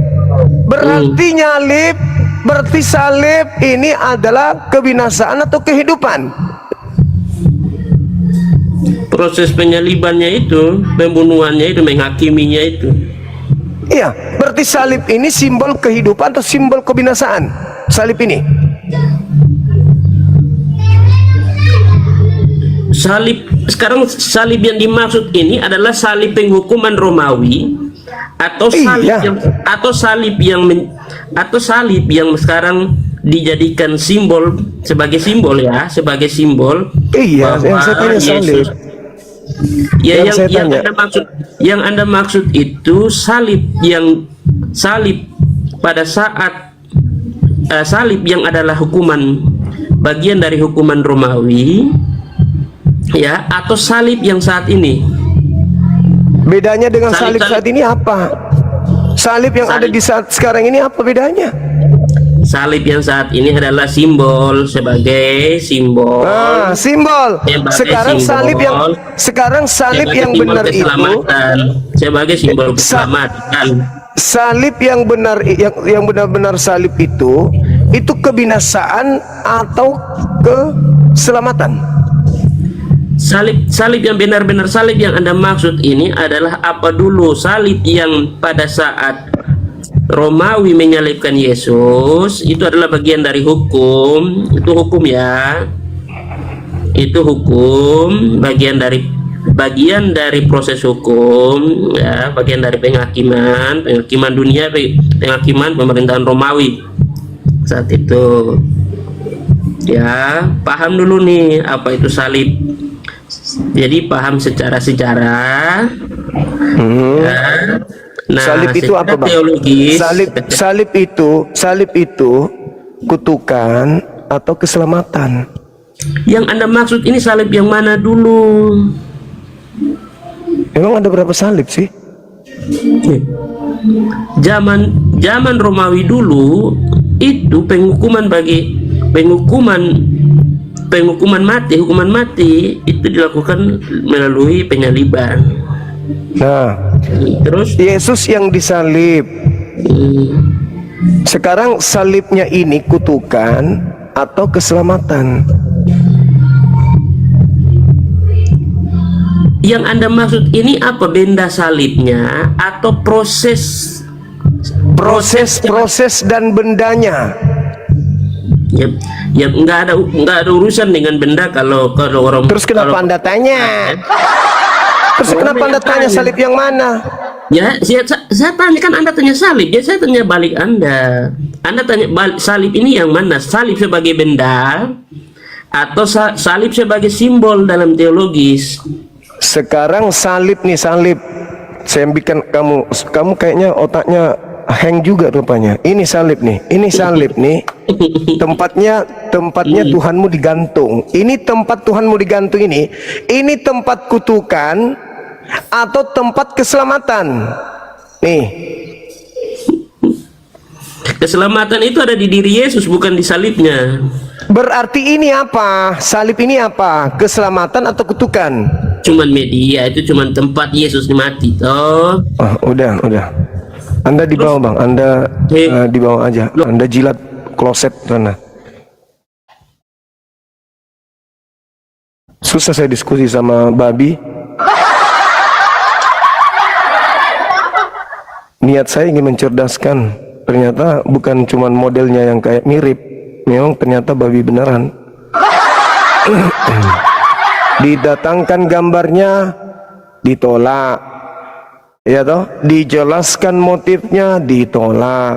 Speaker 1: Berarti berarti salib ini adalah kebinasaan atau kehidupan?
Speaker 3: Proses penyalibannya itu, pembunuhannya itu, menghakiminya itu.
Speaker 1: Iya, berarti salib ini simbol kehidupan atau simbol kebinasaan? Salib ini.
Speaker 3: Salib yang dimaksud ini adalah salib penghukuman Romawi atau salib yang sekarang dijadikan sebagai simbol
Speaker 1: Iya, yang saya tanya salib.
Speaker 3: Ya, yang Anda maksud itu salib pada saat salib yang adalah hukuman, bagian dari hukuman Romawi, ya, atau salib yang saat ini.
Speaker 1: Bedanya dengan salib saat ini apa? Salib yang ada di saat sekarang ini apa bedanya?
Speaker 3: Salib yang saat ini adalah simbol, sebagai simbol.
Speaker 1: Simbol. Sekarang salib yang benar itu
Speaker 3: sebagai simbol keselamatan.
Speaker 1: Salib yang benar, yang benar-benar salib itu kebinasaan atau keselamatan?
Speaker 3: Salib yang benar-benar salib yang Anda maksud ini adalah apa dulu? Salib yang pada saat Romawi menyalibkan Yesus itu adalah bagian dari hukum. Itu hukum, ya. Itu hukum, bagian dari proses hukum, ya, bagian dari penghakiman dunia, penghakiman pemerintahan Romawi saat itu. Ya, paham dulu nih apa itu salib. Jadi paham secara sejarah. Ya. Nah,
Speaker 1: Salib itu
Speaker 3: secara
Speaker 1: apa, Bang?
Speaker 3: teologis,
Speaker 1: Salib itu kutukan atau keselamatan?
Speaker 3: yang Anda maksud ini salib yang mana dulu?
Speaker 1: Emang ada berapa salib sih?
Speaker 3: Zaman Romawi dulu itu hukuman mati itu dilakukan melalui penyaliban.
Speaker 1: Nah,
Speaker 3: Terus
Speaker 1: Yesus yang disalib. Sekarang salibnya ini kutukan atau keselamatan?
Speaker 3: yang Anda maksud ini apa, benda salibnya atau proses
Speaker 1: Dan bendanya.
Speaker 3: ya nggak ada urusan dengan benda kalau orang.
Speaker 1: Terus kenapa Anda tanya? Terus kenapa Anda tanya salib yang mana?
Speaker 3: Ya, saya tanya, kan Anda tanya salib, ya saya tanya balik Anda. Anda tanya balik, salib ini yang mana? Salib sebagai benda atau salib sebagai simbol dalam teologis?
Speaker 1: Sekarang salib nih, salib. Saya bikin kamu kayaknya otaknya hang juga rupanya. Ini salib nih, ini salib nih. Tempatnya Tuhanmu digantung. Ini tempat Tuhanmu digantung ini. Ini tempat kutukan atau tempat keselamatan? Nih.
Speaker 3: Keselamatan itu ada di diri Yesus, bukan di salibnya.
Speaker 1: Berarti ini apa? Salib ini apa? Keselamatan atau kutukan?
Speaker 3: Cuman media, itu cuman tempat Yesus mati toh.
Speaker 1: Udah. Anda di bawah, Bang. Anda di bawah aja. Anda jilat kloset sana. Susah saya diskusi sama babi. Niat saya ingin mencerdaskan. Ternyata bukan cuman modelnya yang kayak mirip. Memang ternyata babi beneran. Didatangkan gambarnya, ditolak. Ya toh, dijelaskan motifnya, ditolak.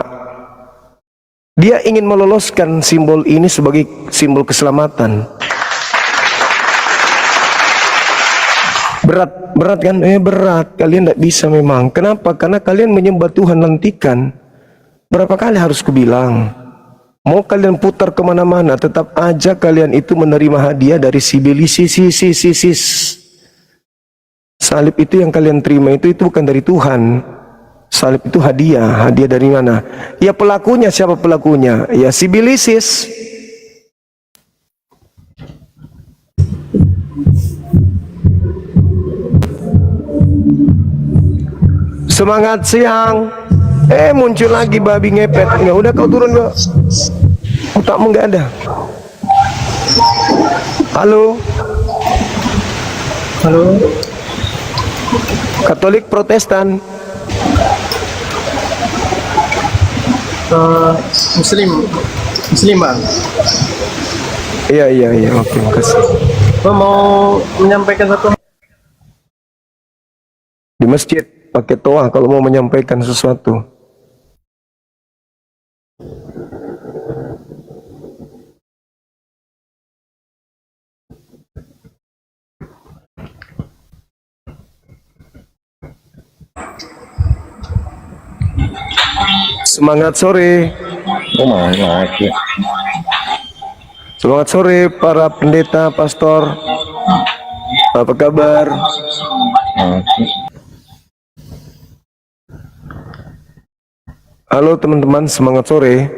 Speaker 1: Dia ingin meloloskan simbol ini sebagai simbol keselamatan. Berat kan? Berat. Kalian tidak bisa memang. Kenapa? Karena kalian menyembah Tuhan lantikan. Berapa kali harus kubilang? Mau kalian putar kemana-mana, tetap aja kalian itu menerima hadiah dari sibilisis. Salib itu yang kalian terima itu bukan dari Tuhan. Salib itu hadiah dari mana? Ya pelakunya, siapa pelakunya? Ya sibilisis. Semangat siang. Muncul lagi babi ngepet. Ya udah, kau turun gak? Otakmu nggak ada. Halo. Katolik Protestan.
Speaker 4: Muslim Bang.
Speaker 1: Iya, oke, makasih.
Speaker 4: Bang mau menyampaikan satu
Speaker 1: Di masjid pakai toa kalau mau menyampaikan sesuatu. Semangat sore. Semangat sore para pendeta, pastor. Apa kabar? Halo teman-teman, semangat sore.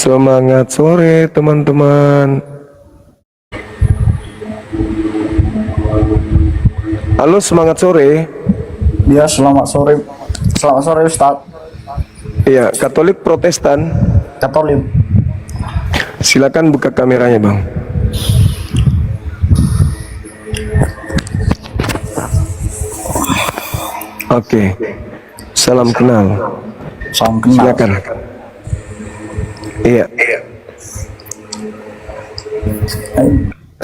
Speaker 1: Semangat sore teman-teman. Halo, semangat sore.
Speaker 4: Ya, selamat sore. Selamat sore Ustaz.
Speaker 1: Iya, Katolik Protestan.
Speaker 4: Katolik.
Speaker 1: Silakan buka kameranya, Bang. Oke. Salam kenal.
Speaker 4: Salam kenal.
Speaker 1: Silakan. Iya.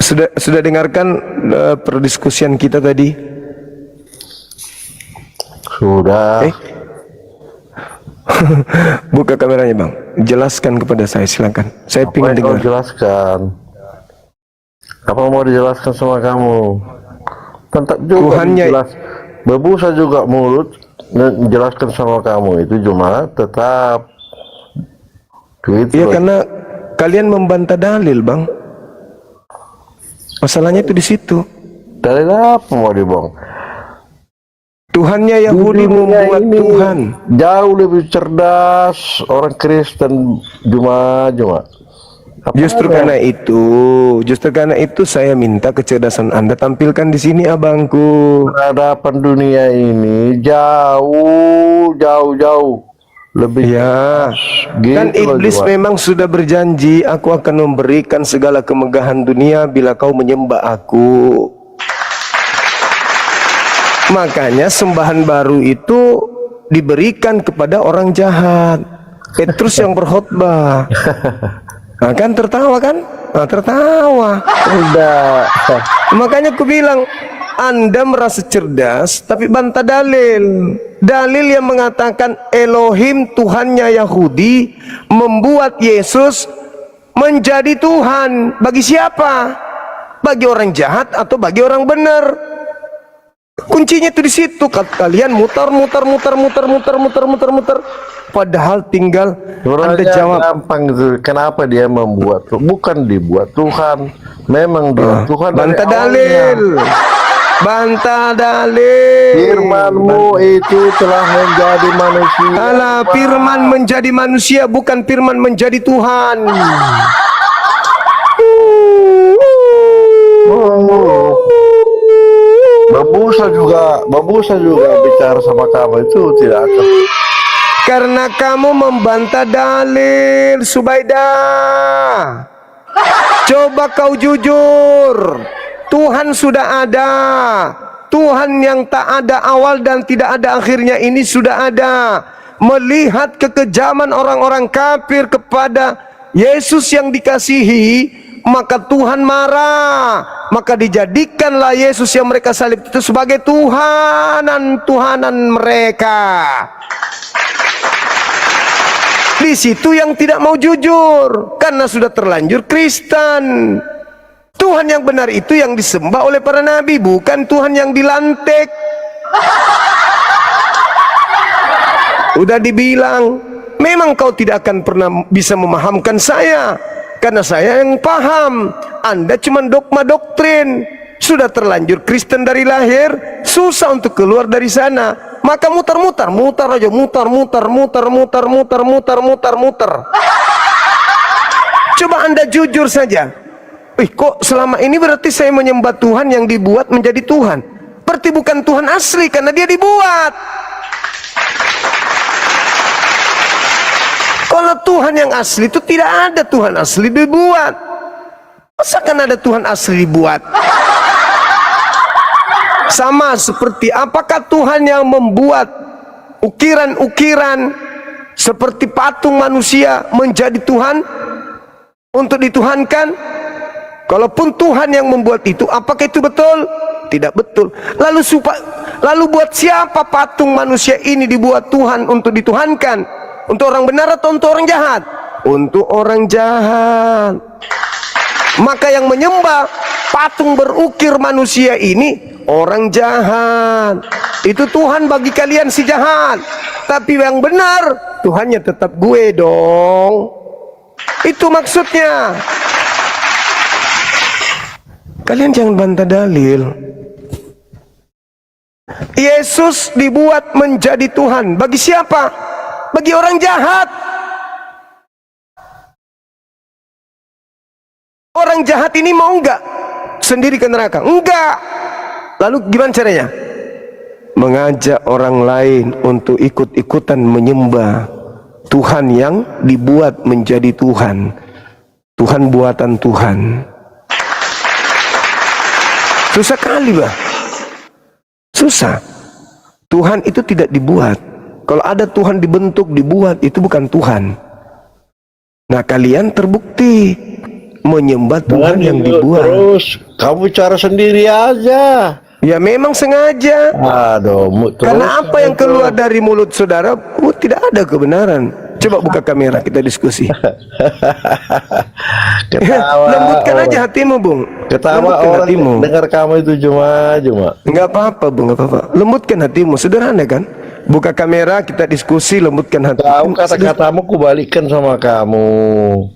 Speaker 1: Sudah dengarkan perdiskusian kita tadi?
Speaker 5: Sudah.
Speaker 1: Buka kameranya bang, jelaskan kepada saya, silakan. Saya
Speaker 5: Apa
Speaker 1: pingin
Speaker 5: yang kau
Speaker 1: dengar.
Speaker 5: jelaskan? Apa mau dijelaskan sama kamu? Tetap juga
Speaker 1: Tuhannya-
Speaker 5: jelas. Berbusa juga mulut menjelaskan sama kamu itu cuma tetap. Gitu
Speaker 1: Ya
Speaker 5: loh.
Speaker 1: karena kalian membantah dalil bang. Masalahnya itu di situ.
Speaker 5: Dari apa mau dibohong?
Speaker 1: Tuhannya Yahudi
Speaker 5: Dunia
Speaker 1: membuat
Speaker 5: ini
Speaker 1: Tuhan.
Speaker 5: jauh lebih cerdas orang Kristen cuma.
Speaker 1: Justru karena itu saya minta kecerdasan Anda tampilkan di sini abangku.
Speaker 5: Peradaban dunia ini jauh lebih
Speaker 1: Ya,
Speaker 5: gitu
Speaker 1: kan
Speaker 5: loh,
Speaker 1: iblis
Speaker 5: Jumat.
Speaker 1: memang sudah berjanji, aku akan memberikan segala kemegahan dunia bila kau menyembah aku. Makanya sembahan baru itu diberikan kepada orang jahat. Petrus yang berkhotbah. Nah, kan tertawa kan? Nah, tertawa.
Speaker 5: Udah.
Speaker 1: Makanya aku bilang, Anda merasa cerdas tapi bantah dalil. Dalil yang mengatakan Elohim Tuhannya Yahudi membuat Yesus menjadi Tuhan. Bagi siapa? Bagi orang jahat atau bagi orang benar? Kuncinya itu di situ. Kalian muter. Padahal tinggal Anda
Speaker 5: Sebenarnya
Speaker 1: jawab.
Speaker 5: gampang gitu. Kenapa dia membuat? Bukan dibuat Tuhan. Memang dia Tuhan dari
Speaker 1: Bantah
Speaker 5: awalnya.
Speaker 1: dalil. Bantah dalil.
Speaker 5: Firman-Mu itu telah menjadi manusia.
Speaker 1: Alah, firman menjadi manusia bukan firman menjadi Tuhan.
Speaker 5: Babusa juga bicara sama kamu itu tidak akan.
Speaker 1: Karena kamu membantah dalil, Subaidah. Coba kau jujur. Tuhan sudah ada. Tuhan yang tak ada awal dan tidak ada akhirnya ini sudah ada. Melihat kekejaman orang-orang kafir kepada Yesus yang dikasihi, maka Tuhan marah. Maka dijadikanlah Yesus yang mereka salib itu sebagai Tuhanan mereka. Di situ yang tidak mau jujur karena sudah terlanjur Kristen. Tuhan yang benar itu yang disembah oleh para nabi, bukan Tuhan yang dilantik. Udah dibilang, memang kau tidak akan pernah bisa memahamkan saya karena saya yang paham. Anda cuma dogma doktrin. Sudah terlanjur Kristen dari lahir, susah untuk keluar dari sana. Maka muter aja, muter. Coba Anda jujur saja. Kok selama ini berarti saya menyembah Tuhan yang dibuat menjadi Tuhan? Berarti bukan Tuhan asli karena dia dibuat. Kalau Tuhan yang asli itu tidak ada Tuhan asli dibuat. Masa kan ada Tuhan asli dibuat? Sama seperti apakah Tuhan yang membuat ukiran-ukiran seperti patung manusia menjadi Tuhan untuk dituhankan? Kalaupun Tuhan yang membuat itu, apakah itu betul? Tidak betul. Lalu buat siapa patung manusia ini dibuat Tuhan untuk dituhankan? Untuk orang benar atau untuk orang jahat? Untuk orang jahat. Maka yang menyembah patung berukir manusia ini orang jahat. Itu Tuhan bagi kalian si jahat. Tapi yang benar Tuhannya tetap gue dong. Itu maksudnya. Kalian jangan bantah dalil. Yesus dibuat menjadi Tuhan. Bagi siapa? Bagi orang jahat. Orang jahat ini mau enggak sendiri ke neraka? Enggak. Lalu gimana caranya? Mengajak orang lain untuk ikut-ikutan menyembah Tuhan yang dibuat menjadi Tuhan. Tuhan buatan Tuhan. Susah kali bah. Susah. Tuhan itu tidak dibuat. Kalau ada Tuhan dibentuk, dibuat, itu bukan Tuhan. Nah kalian terbukti. menyembah Tuhan yang dibuat.
Speaker 5: Terus kamu cara sendiri aja.
Speaker 1: Ya memang sengaja.
Speaker 5: Aduh,
Speaker 1: Karena apa yang keluar dari mulut saudara tidak ada kebenaran. Coba buka kamera, kita diskusi.
Speaker 5: ketawa
Speaker 1: Lembutkan
Speaker 5: orang.
Speaker 1: aja hatimu, Bung.
Speaker 5: Ketawa
Speaker 1: Lembutkan
Speaker 5: orang
Speaker 1: hatimu.
Speaker 5: dengar kamu itu cuma.
Speaker 1: Enggak apa-apa, Bung, enggak apa-apa. Lembutkan hatimu, sederhana kan? Buka kamera, kita diskusi, lembutkan hatimu.
Speaker 5: Tahu kata-katamu kubalikkan sama kamu.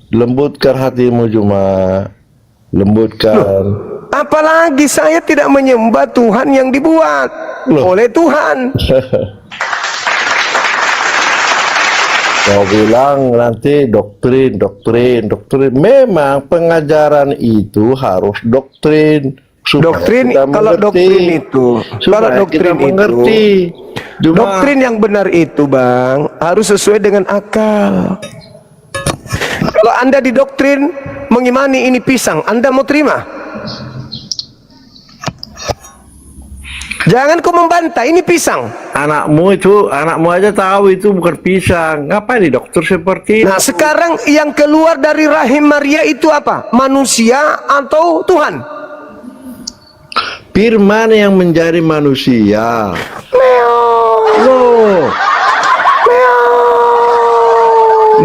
Speaker 5: Lembutkan hatimu cuma. Lembutkan.
Speaker 1: Apalagi saya tidak menyembah Tuhan yang dibuat oleh Tuhan.
Speaker 5: Kau bilang nanti doktrin. Memang pengajaran itu harus doktrin.
Speaker 1: Doktrin, kalau doktrin itu, doktrin yang benar itu, Bang, harus sesuai dengan akal. Kalau Anda didoktrin mengimani ini pisang, Anda mau terima? Jangan kau membantah, ini pisang.
Speaker 5: Anakmu aja tahu itu bukan pisang. Ngapain di dokter seperti itu?
Speaker 1: Nah, sekarang yang keluar dari rahim Maria itu apa? Manusia atau Tuhan?
Speaker 5: Firman yang menjadi manusia. Loh.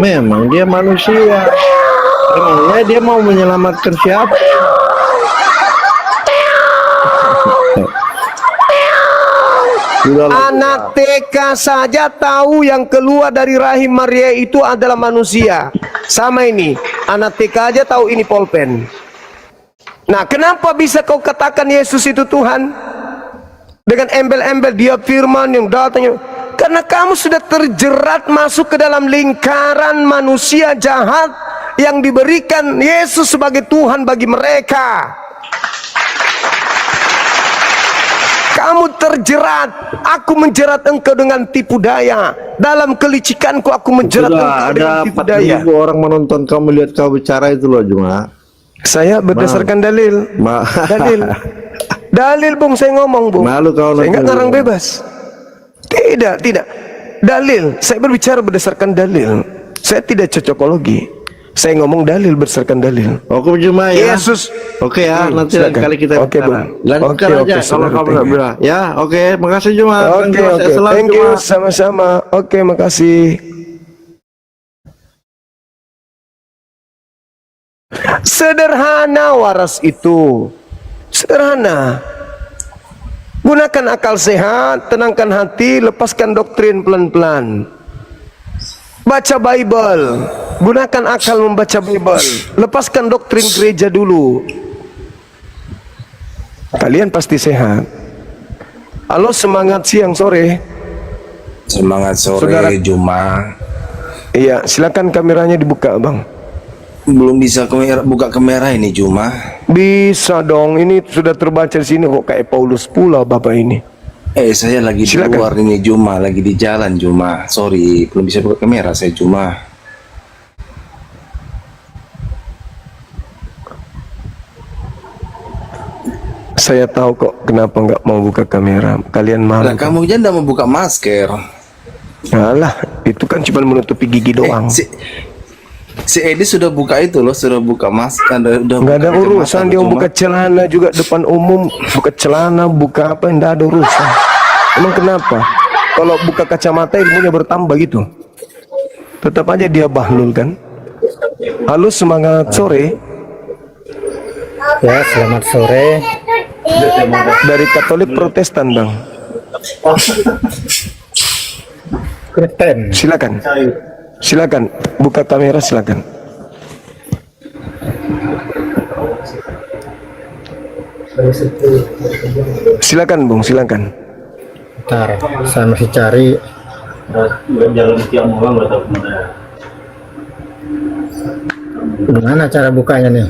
Speaker 5: Memang dia manusia. Emangnya dia mau menyelamatkan siapa?
Speaker 1: Anak TK saja tahu yang keluar dari rahim Maria itu adalah manusia. Sama ini, anak TK aja tahu ini pulpen. Nah, kenapa bisa kau katakan Yesus itu Tuhan? Dengan embel-embel dia firman yang datang. Karena kamu sudah terjerat masuk ke dalam lingkaran manusia jahat yang diberikan Yesus sebagai Tuhan bagi mereka. Kamu terjerat, aku menjerat engkau dengan tipu daya. Dalam kelicikanku aku menjerat engkau dengan tipu daya.
Speaker 5: Ada 4.000 orang menonton kamu lihat kau bicara itu loh, Juma.
Speaker 1: Saya berdasarkan dalil. Dalil, Bung, saya ngomong, Bung.
Speaker 5: Malu kau
Speaker 1: saya nggak
Speaker 5: nanti.
Speaker 1: ngarang bebas. Tidak. Dalil. Saya berbicara berdasarkan dalil. Saya tidak cocokologi. Saya ngomong dalil berdasarkan dalil.
Speaker 5: Oke, Juma ya.
Speaker 1: Yesus.
Speaker 5: Oke ya, nanti lain
Speaker 1: silakan.
Speaker 5: kali kita
Speaker 1: Oke,
Speaker 5: bicara.
Speaker 1: Bung.
Speaker 5: Lanjutkan
Speaker 1: Oke,
Speaker 5: aja kalau
Speaker 1: saudara,
Speaker 5: kamu
Speaker 1: thank
Speaker 5: nggak
Speaker 1: you.
Speaker 5: bilang. Ya, oke, makasih Juma.
Speaker 1: Oke, thank you, sama-sama. Oke, makasih. Sederhana waras itu. Sederhana. Gunakan akal sehat, tenangkan hati, lepaskan doktrin pelan-pelan. Baca Bible. Gunakan akal membaca Bible. Lepaskan doktrin gereja dulu. Kalian pasti sehat. Halo, semangat siang sore.
Speaker 6: Semangat sore,
Speaker 1: Saudara.
Speaker 6: Juma.
Speaker 1: Iya, silakan kameranya dibuka, Bang.
Speaker 6: Belum bisa buka kamera ini, Juma.
Speaker 1: Bisa dong, ini sudah terbaca di sini kok, kayak Paulus pula Bapak ini.
Speaker 6: Saya lagi di
Speaker 1: Silakan.
Speaker 6: luar ini, Juma. Lagi di jalan, Juma. Sorry, belum bisa buka kamera saya, Juma.
Speaker 1: Saya tahu kok kenapa nggak mau buka kamera. Kalian malu.
Speaker 6: Nah, kamu aja nggak mau buka masker.
Speaker 1: Alah, itu kan cuma menutupi gigi doang.
Speaker 6: Si Edi sudah buka itu loh, sudah buka masker.
Speaker 1: Nggak ada urusan dia mau buka celana juga depan umum, buka celana, buka apa, nggak ada urusan. Emang kenapa? Kalau buka kacamata ilmunya bertambah gitu. Tetap aja dia bahlul kan. Halo, semangat sore.
Speaker 4: Ya, selamat sore.
Speaker 1: Dari Katolik Protestan, Bang.
Speaker 4: Kristen.
Speaker 1: Silakan. Silakan buka kamera, silakan. Silakan, Bung, silakan.
Speaker 4: Bentar, saya masih cari. Gimana cara bukanya nih?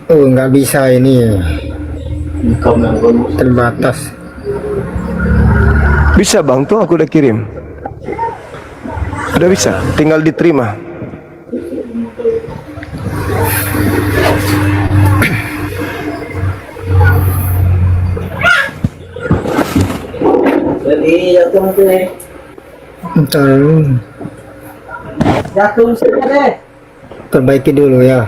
Speaker 4: Oh, nggak bisa ini. Terbatas.
Speaker 1: Bisa, Bang, tuh aku udah kirim. Udah bisa, tinggal diterima.
Speaker 7: Ntar perbaiki dulu ya.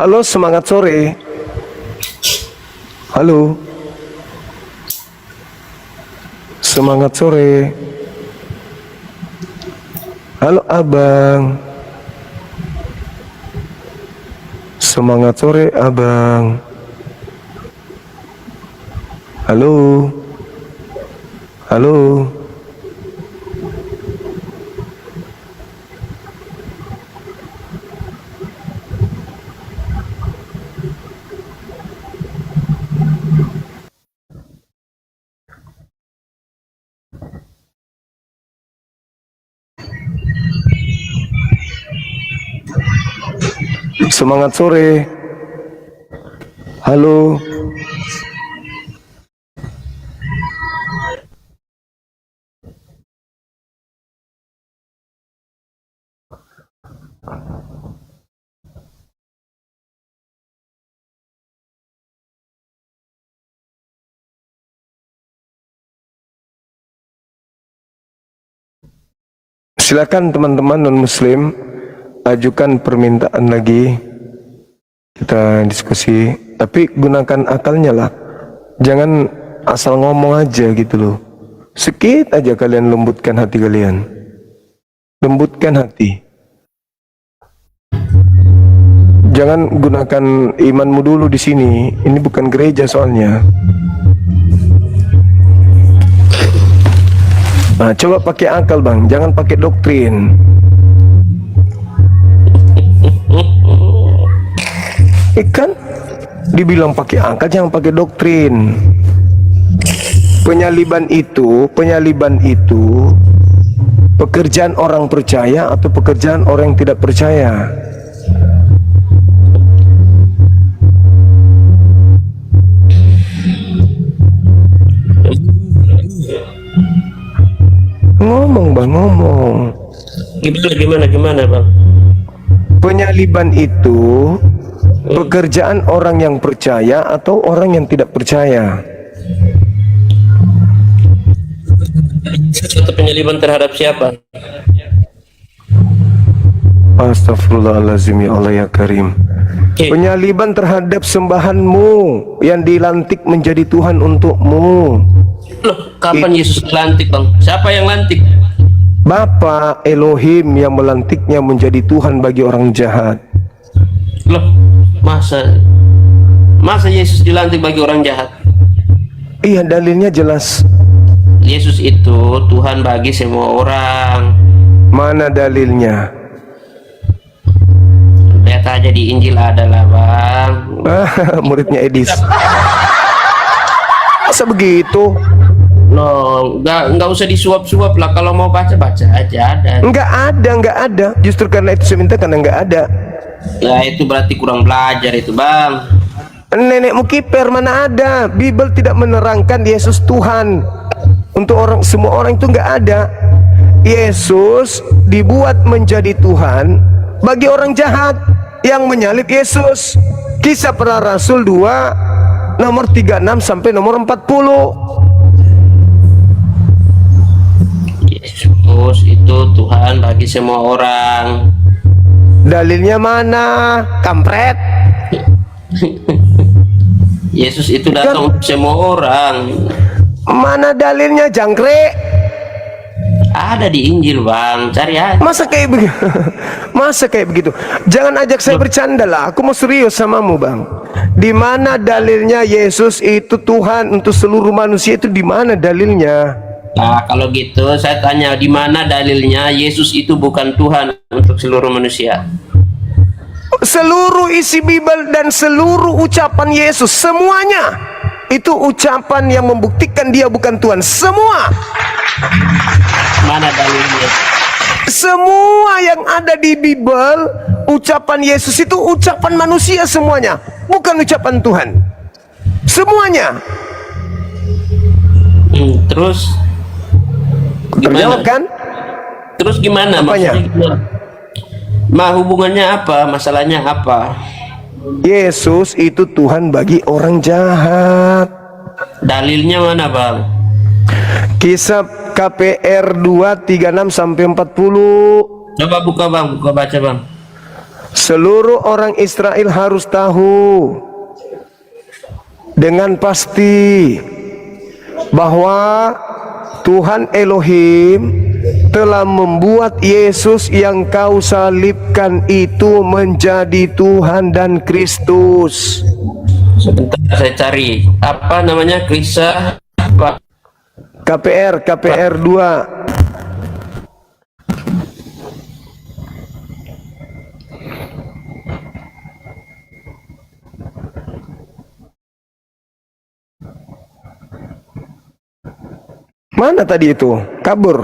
Speaker 1: Halo, semangat sore. Halo. Semangat sore. Halo abang. Semangat sore abang. Halo. Halo. Semangat sore. Halo. Silakan teman-teman non-muslim ajukan permintaan lagi, kita diskusi, tapi gunakan akalnya lah, jangan asal ngomong aja gitu loh. Sedikit aja kalian lembutkan hati kalian, lembutkan hati, jangan gunakan imanmu dulu di sini. Ini bukan gereja soalnya. Nah, coba pakai akal bang, jangan pakai doktrin. Ikan dibilang pakai akal, jangan pakai doktrin. Penyaliban itu pekerjaan orang percaya atau pekerjaan orang yang tidak percaya. Ngomong bang, ngomong.
Speaker 3: Gimana bang?
Speaker 1: Penyaliban itu pekerjaan orang yang percaya atau orang yang tidak percaya?
Speaker 3: Atau penyaliban terhadap siapa?
Speaker 1: Astagfirullahaladzim, ya Allah ya Karim. Penyaliban terhadap sembahanmu yang dilantik menjadi Tuhan untukmu.
Speaker 3: Loh, kapan Yesus lantik bang? Siapa yang lantik?
Speaker 1: Bapa Elohim yang melantiknya menjadi Tuhan bagi orang jahat.
Speaker 3: Loh, masa Yesus dilantik bagi orang jahat?
Speaker 1: Iya, dalilnya jelas.
Speaker 3: Yesus itu Tuhan bagi semua orang.
Speaker 1: Mana dalilnya?
Speaker 3: Lihat aja di Injil adalah bang.
Speaker 1: Muridnya Edis. Masa begitu?
Speaker 3: No, nggak usah disuap-suap lah. Kalau mau baca aja ada.
Speaker 1: Nggak ada. Justru karena itu saya minta, karena nggak ada.
Speaker 3: Nah itu berarti kurang belajar itu bang.
Speaker 1: Nenekmu kiper, mana ada? Bible tidak menerangkan Yesus Tuhan untuk semua orang, itu nggak ada. Yesus dibuat menjadi Tuhan bagi orang jahat yang menyalib Yesus. Kisah Para Rasul 2 nomor 36 sampai nomor 40.
Speaker 3: Yesus itu Tuhan bagi semua orang.
Speaker 1: Dalilnya mana, kampret?
Speaker 3: Yesus itu datang untuk semua orang.
Speaker 1: Mana dalilnya, jangkrik?
Speaker 3: Ada di Injil bang, cari aja.
Speaker 1: Masa kayak begitu? Masa kayak begitu? Jangan ajak saya bercanda lah. Aku mau serius samamu bang. Di mana dalilnya Yesus itu Tuhan untuk seluruh manusia? Itu di mana dalilnya?
Speaker 3: Nah kalau gitu saya tanya, di mana dalilnya Yesus itu bukan Tuhan untuk seluruh manusia?
Speaker 1: Seluruh isi Bible dan seluruh ucapan Yesus, semuanya itu ucapan yang membuktikan dia bukan Tuhan. Semua.
Speaker 3: Mana dalilnya?
Speaker 1: Semua yang ada di Bible Ucapan Yesus itu ucapan manusia semuanya, bukan ucapan Tuhan. Semuanya.
Speaker 3: Terus
Speaker 1: Terjawab
Speaker 3: gimana?
Speaker 1: kan?
Speaker 3: Terus gimana?
Speaker 1: Apanya?
Speaker 3: Maksudnya gimana? Hubungannya apa? Masalahnya apa?
Speaker 1: Yesus itu Tuhan bagi orang jahat.
Speaker 3: Dalilnya mana, Bang?
Speaker 1: Kisah KPR 2:36 sampai 40.
Speaker 3: Coba buka, Bang. Buka baca, Bang.
Speaker 1: Seluruh orang Israel harus tahu dengan pasti bahwa Tuhan Elohim telah membuat Yesus yang kau salibkan itu menjadi Tuhan dan Kristus.
Speaker 3: Sebentar saya cari. Apa namanya? Kisah apa?
Speaker 1: KPR 2. Mana tadi itu? Kabur.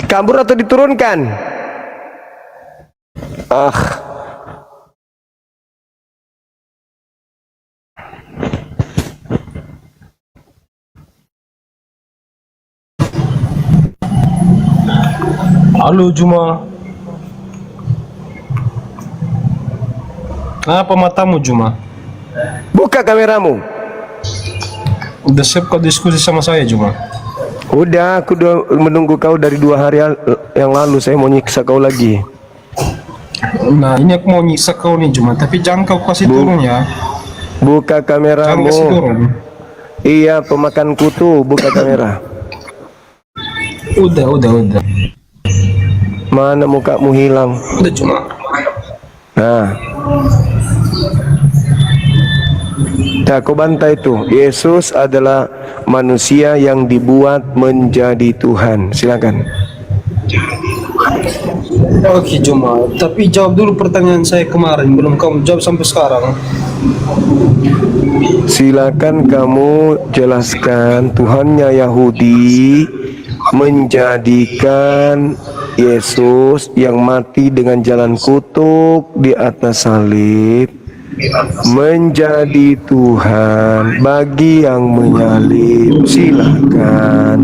Speaker 1: Kabur atau diturunkan? Ah.
Speaker 7: Halo Juma. Apa matamu Juma?
Speaker 1: Buka kameramu.
Speaker 7: Udah siap kau diskusi sama saya Juma?
Speaker 1: Udah, aku udah menunggu kau dari 2 hari yang lalu. Saya mau nyiksa kau lagi.
Speaker 7: Nah ini aku mau nyiksa kau nih Juma, tapi jangan kau kasih turun ya.
Speaker 1: Buka
Speaker 7: Jangan
Speaker 1: kameramu.
Speaker 7: kasih turun.
Speaker 1: Iya, pemakan kutu. Buka kamera.
Speaker 7: Udah.
Speaker 1: Mana mukamu hilang?
Speaker 7: Udah Juma.
Speaker 1: Nah, kau bantah itu. Yesus adalah manusia yang dibuat menjadi Tuhan. Silakan.
Speaker 7: Oke Juma, tapi jawab dulu pertanyaan saya kemarin, belum kamu jawab sampai sekarang.
Speaker 1: Silakan kamu jelaskan. Tuhannya Yahudi menjadikan Yesus yang mati dengan jalan kutuk di atas salib menjadi Tuhan bagi yang menyalib. Silakan.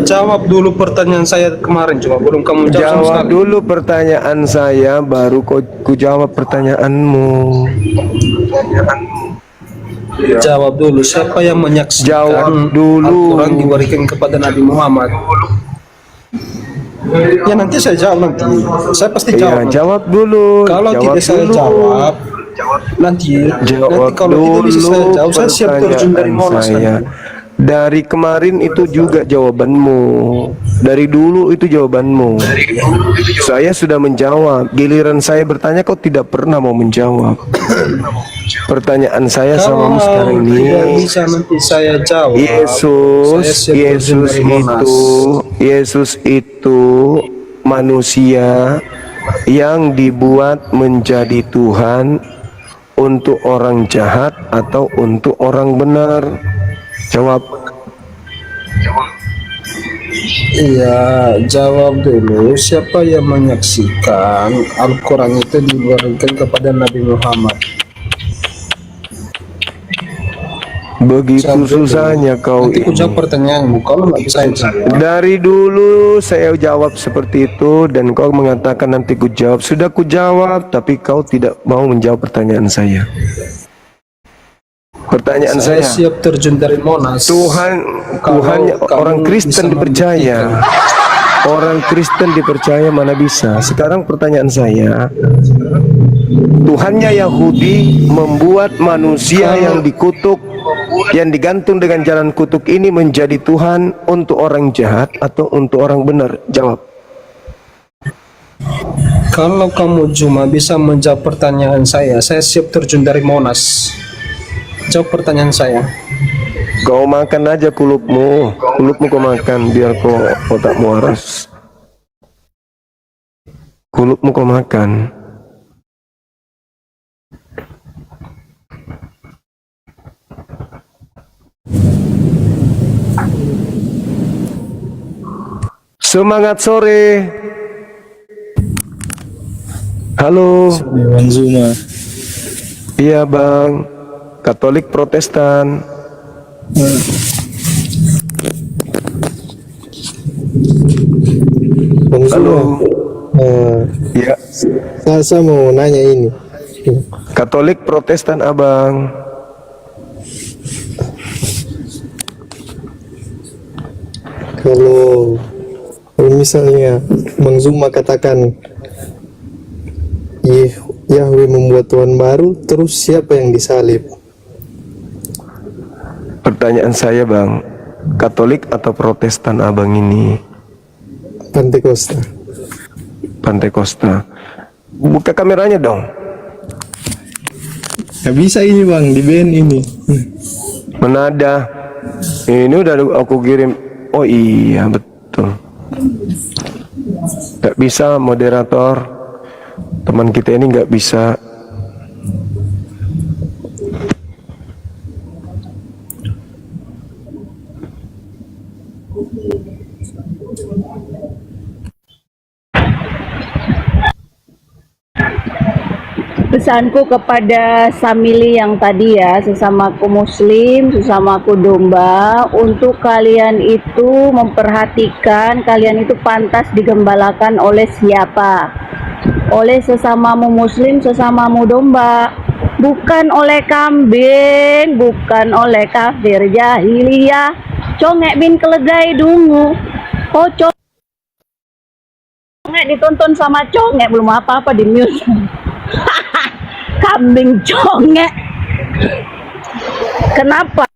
Speaker 7: Jawab dulu pertanyaan saya kemarin Juma, belum kamu jawab sama
Speaker 1: Jawab
Speaker 7: sekali.
Speaker 1: dulu pertanyaan saya, baru ku jawab pertanyaanmu.
Speaker 7: Jawab dulu, siapa yang menyaksikan
Speaker 1: Jawab dulu.
Speaker 7: Al-Quran diberikan kepada Nabi Muhammad? Ya nanti saya jawab nanti. Saya pasti
Speaker 1: Ya,
Speaker 7: jawab.
Speaker 1: jawab dulu.
Speaker 7: Kalau
Speaker 1: Jawab
Speaker 7: tidak saya
Speaker 1: dulu.
Speaker 7: jawab, nanti kalau tidak bisa saya jawab, saya siap terjun dari Monas
Speaker 1: saya.
Speaker 7: nanti.
Speaker 1: Dari kemarin itu juga jawabanmu. Dari dulu itu jawabanmu. Saya sudah menjawab. Giliran saya bertanya, kau tidak pernah mau menjawab. Pertanyaan saya sama sekarang
Speaker 7: tidak
Speaker 1: ini.
Speaker 7: bisa nanti saya jawab.
Speaker 1: Yesus,
Speaker 7: Saya siap terjun dari Monas.
Speaker 1: Yesus itu manusia yang dibuat menjadi Tuhan untuk orang jahat atau untuk orang benar. Jawab.
Speaker 7: Iya, jawab dulu. Siapa yang menyaksikan Al-Quran itu diberikan kepada Nabi Muhammad?
Speaker 1: Begitu
Speaker 7: Jawab dulu.
Speaker 1: susahnya kau
Speaker 7: Nanti aku
Speaker 1: ini.
Speaker 7: jawab pertanyaanmu. Kalau nggak bisa jawab,
Speaker 1: Dari dulu saya jawab seperti itu dan kau mengatakan nanti ku jawab. Sudah ku jawab, tapi kau tidak mau menjawab pertanyaan saya. Pertanyaan
Speaker 7: saya
Speaker 1: saya,
Speaker 7: siap terjun dari Monas.
Speaker 1: Tuhannya
Speaker 7: kamu
Speaker 1: orang Kristen
Speaker 7: bisa
Speaker 1: dipercaya. Orang Kristen dipercaya, mana bisa. Sekarang pertanyaan saya, Tuhannya Yahudi membuat manusia yang dikutuk, yang digantung dengan jalan kutuk ini menjadi Tuhan untuk orang jahat atau untuk orang benar? Jawab.
Speaker 7: Kalau kamu cuma bisa menjawab pertanyaan saya siap terjun dari Monas. Jawab pertanyaan saya.
Speaker 1: Kau makan aja kulupmu kau makan biar kau otakmu waras. Kulupmu kau makan. Semangat sore. Halo.
Speaker 8: Bang Zuma.
Speaker 1: Iya bang. Katolik Protestan.
Speaker 8: Bang Zuma.
Speaker 1: Halo. Ya.
Speaker 8: Saya mau nanya ini.
Speaker 1: Katolik Protestan abang.
Speaker 8: Kalau misalnya Bang Zuma katakan Yahweh membuat Tuhan baru, terus siapa yang disalib?
Speaker 1: Pertanyaan saya bang, Katolik atau Protestan abang ini?
Speaker 8: Pantekosta.
Speaker 1: Pantekosta. Buka kameranya dong.
Speaker 8: Gak bisa ini bang, di band ini.
Speaker 1: Mana ada? Ini udah aku kirim. Oh iya betul. Gak bisa moderator. Teman kita ini gak bisa.
Speaker 9: Pesanku kepada samili yang tadi ya, sesamaku muslim, sesamaku domba, untuk kalian itu memperhatikan kalian itu pantas digembalakan oleh siapa? Oleh sesamamu muslim, sesamamu domba, bukan oleh kambing, bukan oleh kafir jahiliyah. Congek bin kelegai dungu. Oh congek ditonton sama congek, belum apa-apa di mute. Kambing congek. Kenapa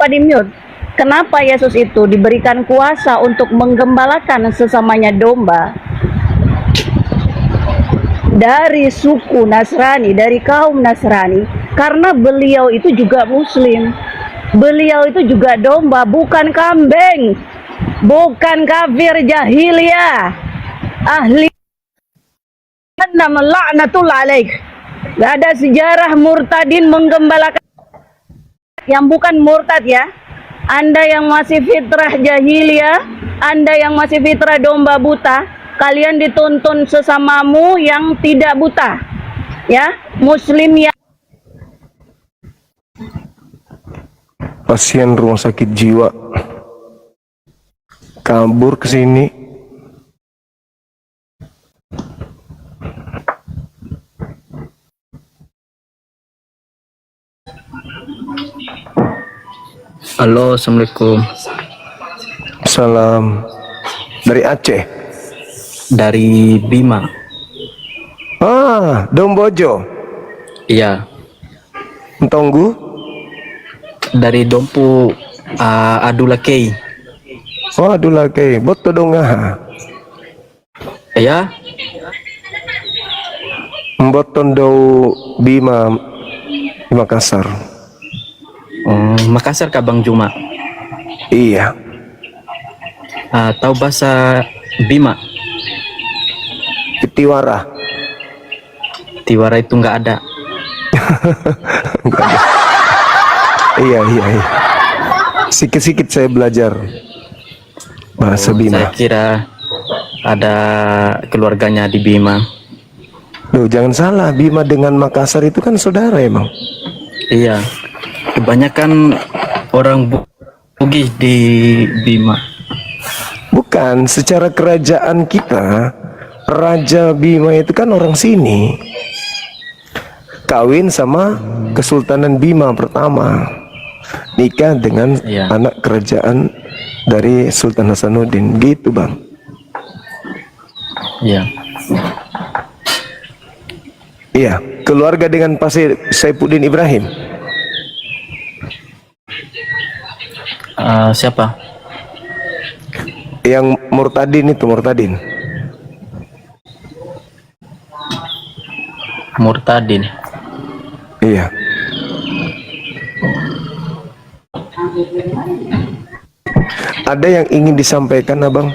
Speaker 9: di mute? Kenapa Yesus itu diberikan kuasa untuk menggembalakan sesamanya domba dari suku Nasrani, dari kaum Nasrani? Karena beliau itu juga muslim, beliau itu juga domba, bukan kambing, bukan kafir jahiliyah, ahli nama laknatullah alaik. Gak ada sejarah murtadin menggembalakan yang bukan murtad ya. Anda yang masih fitrah jahiliyah, Anda yang masih fitrah domba buta, kalian dituntun sesamamu yang tidak buta ya, muslim ya.
Speaker 1: Pasien rumah sakit jiwa kabur ke sini.
Speaker 10: Halo, assalamualaikum.
Speaker 1: Salam. Dari Aceh.
Speaker 10: Dari Bima.
Speaker 1: Ah, Dombojo.
Speaker 10: Iya.
Speaker 1: Tunggu.
Speaker 10: Dari Dompu Adulakei.
Speaker 1: Oh, Adulakei. Boto dongaha.
Speaker 10: Ya.
Speaker 1: Mboton do Bima di Makassar.
Speaker 10: Makassar ka Bang Juma.
Speaker 1: Iya.
Speaker 10: Tahu bahasa Bima?
Speaker 1: Tiwara.
Speaker 10: Tiwara itu nggak ada.
Speaker 1: Iya. Sikit-sikit saya belajar bahasa Bima.
Speaker 10: Saya kira ada keluarganya di Bima.
Speaker 1: Loh, jangan salah, Bima dengan Makassar itu kan saudara emang.
Speaker 10: Iya. Kebanyakan orang Bugis di Bima.
Speaker 1: Bukan, secara kerajaan kita, Raja Bima itu kan orang sini. Kawin sama Kesultanan Bima pertama. Nikah dengan anak kerajaan dari Sultan Hasanuddin. Gitu, Bang.
Speaker 10: Iya.
Speaker 1: Iya, keluarga dengan Pasir Saifuddin Ibrahim.
Speaker 10: Siapa?
Speaker 1: Yang Murtadin itu, Murtadin.
Speaker 10: Murtadin.
Speaker 1: Iya. Ada yang ingin disampaikan, Abang?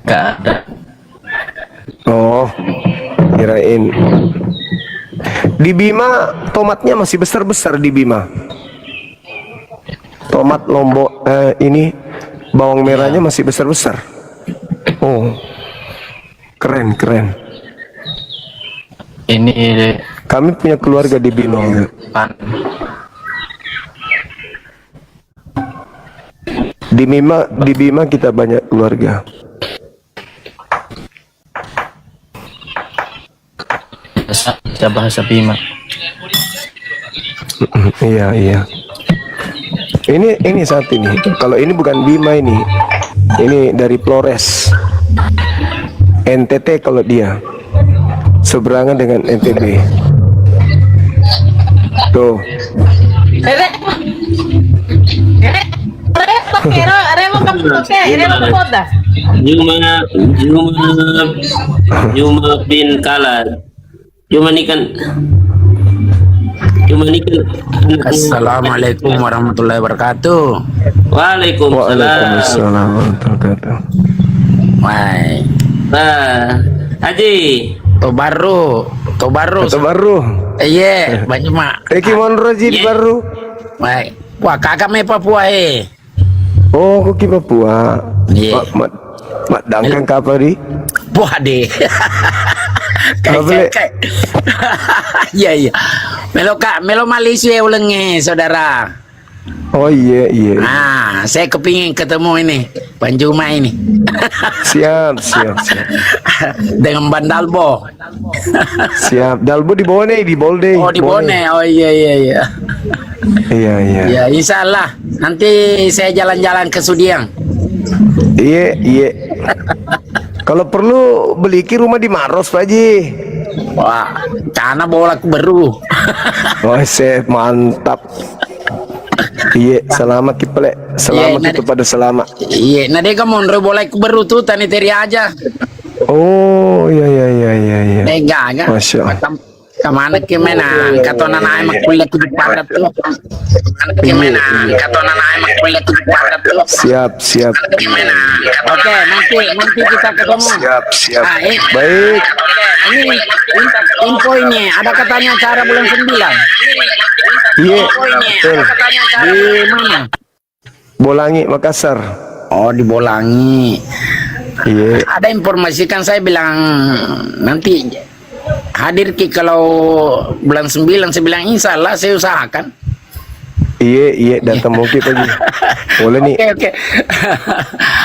Speaker 10: Gak ada.
Speaker 1: Oh, kirain. Di Bima tomatnya masih besar-besar di Bima. tomat, lombok, ini bawang merahnya masih besar-besar. Oh, keren.
Speaker 10: Ini
Speaker 1: Kami punya keluarga di Binong.
Speaker 10: pan
Speaker 1: Di Bima kita banyak keluarga.
Speaker 10: bahasa Bima.
Speaker 1: Iya. Ini saat ini. Kalau ini bukan Bima ini. Ini dari Flores. NTT kalau dia. Seberangan dengan NTB. Tuh.
Speaker 3: Juma bin Kalad. Juma ni kan.
Speaker 11: Assalamualaikum warahmatullahi wabarakatuh.
Speaker 3: Waalaikumsalam.
Speaker 1: Waalaikumsalam warahmatullahi wabarakatuh.
Speaker 11: Wai,
Speaker 3: Haji.
Speaker 11: to baru.
Speaker 1: Atau baru.
Speaker 11: Iya, banyak mak.
Speaker 1: Eki Monroji di baru.
Speaker 11: Wai, wah kakak me Papua
Speaker 1: Oh, koki Papua.
Speaker 11: Iya.
Speaker 1: Mak dangkang kapal di.
Speaker 11: Wah deh. Kayak. Iya. Melo Malaysia ulenge saudara.
Speaker 1: Oh iya.
Speaker 11: Ah, saya kepingin ketemu ini Panjuma ini.
Speaker 1: Siap.
Speaker 11: Dengan Bandalbo.
Speaker 1: Siap. Dalbo di Bone, di Bolde.
Speaker 11: Oh di Bone. Oh iya.
Speaker 1: Iya.
Speaker 11: Ya insya Allah nanti saya jalan-jalan ke Sudiang.
Speaker 1: Iya. Kalau perlu beli rumah di Maros, Pak Haji.
Speaker 11: Wah, karena bolak baru.
Speaker 1: Oh, mantap. Iya, selamat Kipele. Selamat
Speaker 11: Iya,
Speaker 1: itu pada selamat.
Speaker 11: Iya, nah dia kamu bolak baru tuh tani teri aja.
Speaker 1: Oh, iya.
Speaker 11: Enggak.
Speaker 1: Masya Allah.
Speaker 11: Kemana katonan ay magkulit tuh pada tuh. Kemana katonan ay magkulit tuh pada tuh.
Speaker 1: Siap.
Speaker 11: Oke, nanti kita ketemu.
Speaker 1: Siap.
Speaker 11: Ah,
Speaker 1: Baik.
Speaker 11: Ini info ini ada katanya acara bulan 9.
Speaker 1: Iya,
Speaker 11: Betul. Di mana?
Speaker 1: Bolangi, Makassar.
Speaker 11: Oh, di Bolangi.
Speaker 1: Iya.
Speaker 11: Ada informasi kan saya bilang nanti hadir ki kalau bulan 9 saya bilang insya Allah saya usahakan.
Speaker 1: Iya, datang mungkin lagi. Boleh nih.
Speaker 11: Oke.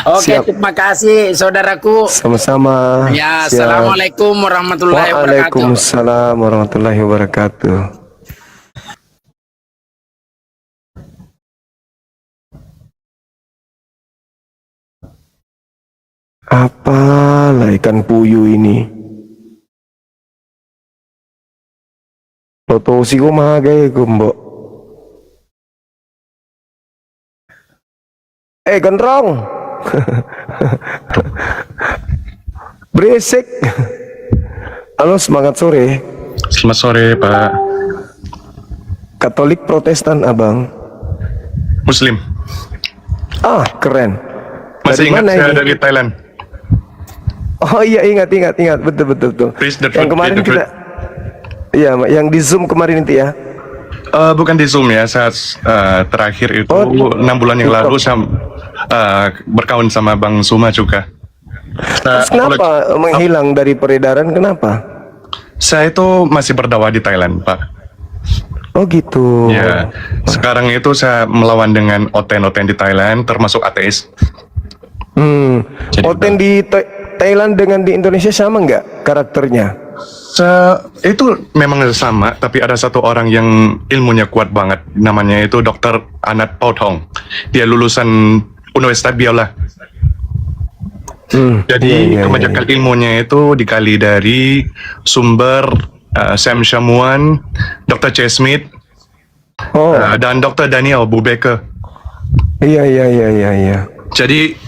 Speaker 11: Oke,
Speaker 1: Siap.
Speaker 11: terima kasih saudaraku.
Speaker 1: Sama-sama.
Speaker 11: Ya,
Speaker 1: Siap.
Speaker 11: assalamualaikum warahmatullahi wabarakatuh.
Speaker 1: Waalaikumsalam warahmatullahi wabarakatuh. Apalah ikan puyuh ini? Toto si ko mahagay kumbo. Gondrong. Berisik. Halo, semangat sore.
Speaker 12: Selamat sore, Pak.
Speaker 1: Katolik Protestan, Abang?
Speaker 12: Muslim.
Speaker 1: Ah, keren.
Speaker 12: Masih
Speaker 1: Dari
Speaker 12: ingat
Speaker 1: mana
Speaker 12: saya
Speaker 1: ini?
Speaker 12: dari Thailand.
Speaker 1: Oh iya, ingat. Betul.
Speaker 12: Please, the
Speaker 1: Yang
Speaker 12: truth,
Speaker 1: kemarin
Speaker 12: the truth.
Speaker 1: kita, iya, yang di Zoom kemarin itu ya.
Speaker 12: Bukan di Zoom ya, saat terakhir itu
Speaker 1: Oh,
Speaker 12: 6 bulan yang lalu saya berkawan sama Bang Suma juga.
Speaker 1: Terus kenapa menghilang dari peredaran? Kenapa?
Speaker 12: Saya itu masih berdakwah di Thailand, Pak.
Speaker 1: Oh gitu.
Speaker 12: Ya, sekarang itu saya melawan dengan oten-oten di Thailand, termasuk ateis. Jadi,
Speaker 1: Oten di Thailand dengan di Indonesia sama nggak karakternya?
Speaker 12: Itu memang sama, tapi ada satu orang yang ilmunya kuat banget. Namanya itu Dr. Anat Pautong. Dia lulusan Universitas Biola. Jadi kebanyakan ilmunya itu dikali dari sumber Sam Shamuan, Dr. Ch. Smith, dan Dr. Daniel Bubeke.
Speaker 1: Iya.
Speaker 12: Jadi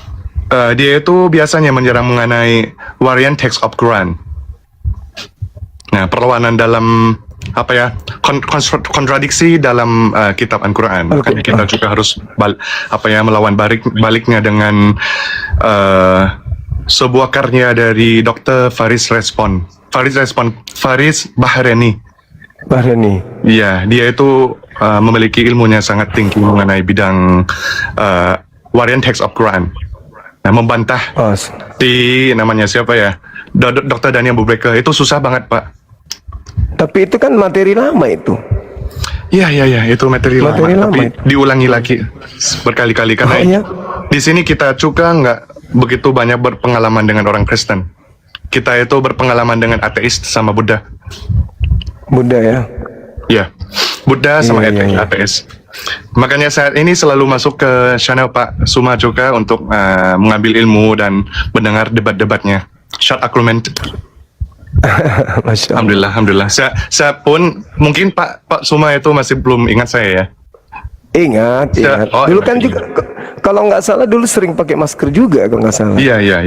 Speaker 12: dia itu biasanya menyerang mengenai variant text of Quran. Nah, perlawanan dalam kontradiksi dalam kitab Al-Quran. Makanya kita juga harus melawan baliknya dengan sebuah karya dari Dr. Faris Bahreni.
Speaker 1: Bahreni.
Speaker 12: Iya, dia itu memiliki ilmunya sangat tinggi mengenai bidang variant text of Quran. Nah, membantah di namanya siapa ya? Dr. Daniel Bubeker itu susah banget, Pak.
Speaker 1: Tapi itu kan materi lama itu.
Speaker 12: Iya, itu materi lama, tapi
Speaker 1: itu.
Speaker 12: diulangi lagi berkali-kali karena
Speaker 1: iya.
Speaker 12: di sini kita juga nggak begitu banyak berpengalaman dengan orang Kristen. Kita itu berpengalaman dengan ateis sama Buddha.
Speaker 1: Buddha ya.
Speaker 12: Ya, Buddha sama
Speaker 1: Iya.
Speaker 12: ateis. Makanya saat ini selalu masuk ke channel Pak Suma juga untuk mengambil ilmu dan mendengar debat-debatnya. Short argument.
Speaker 1: Masya Allah.
Speaker 12: Alhamdulillah. Saya pun mungkin Pak Suma itu masih belum ingat saya ya.
Speaker 1: Ingat.
Speaker 12: Oh,
Speaker 1: Dulu kan juga kalau nggak salah dulu sering pakai masker juga kalau nggak salah.
Speaker 12: Iya.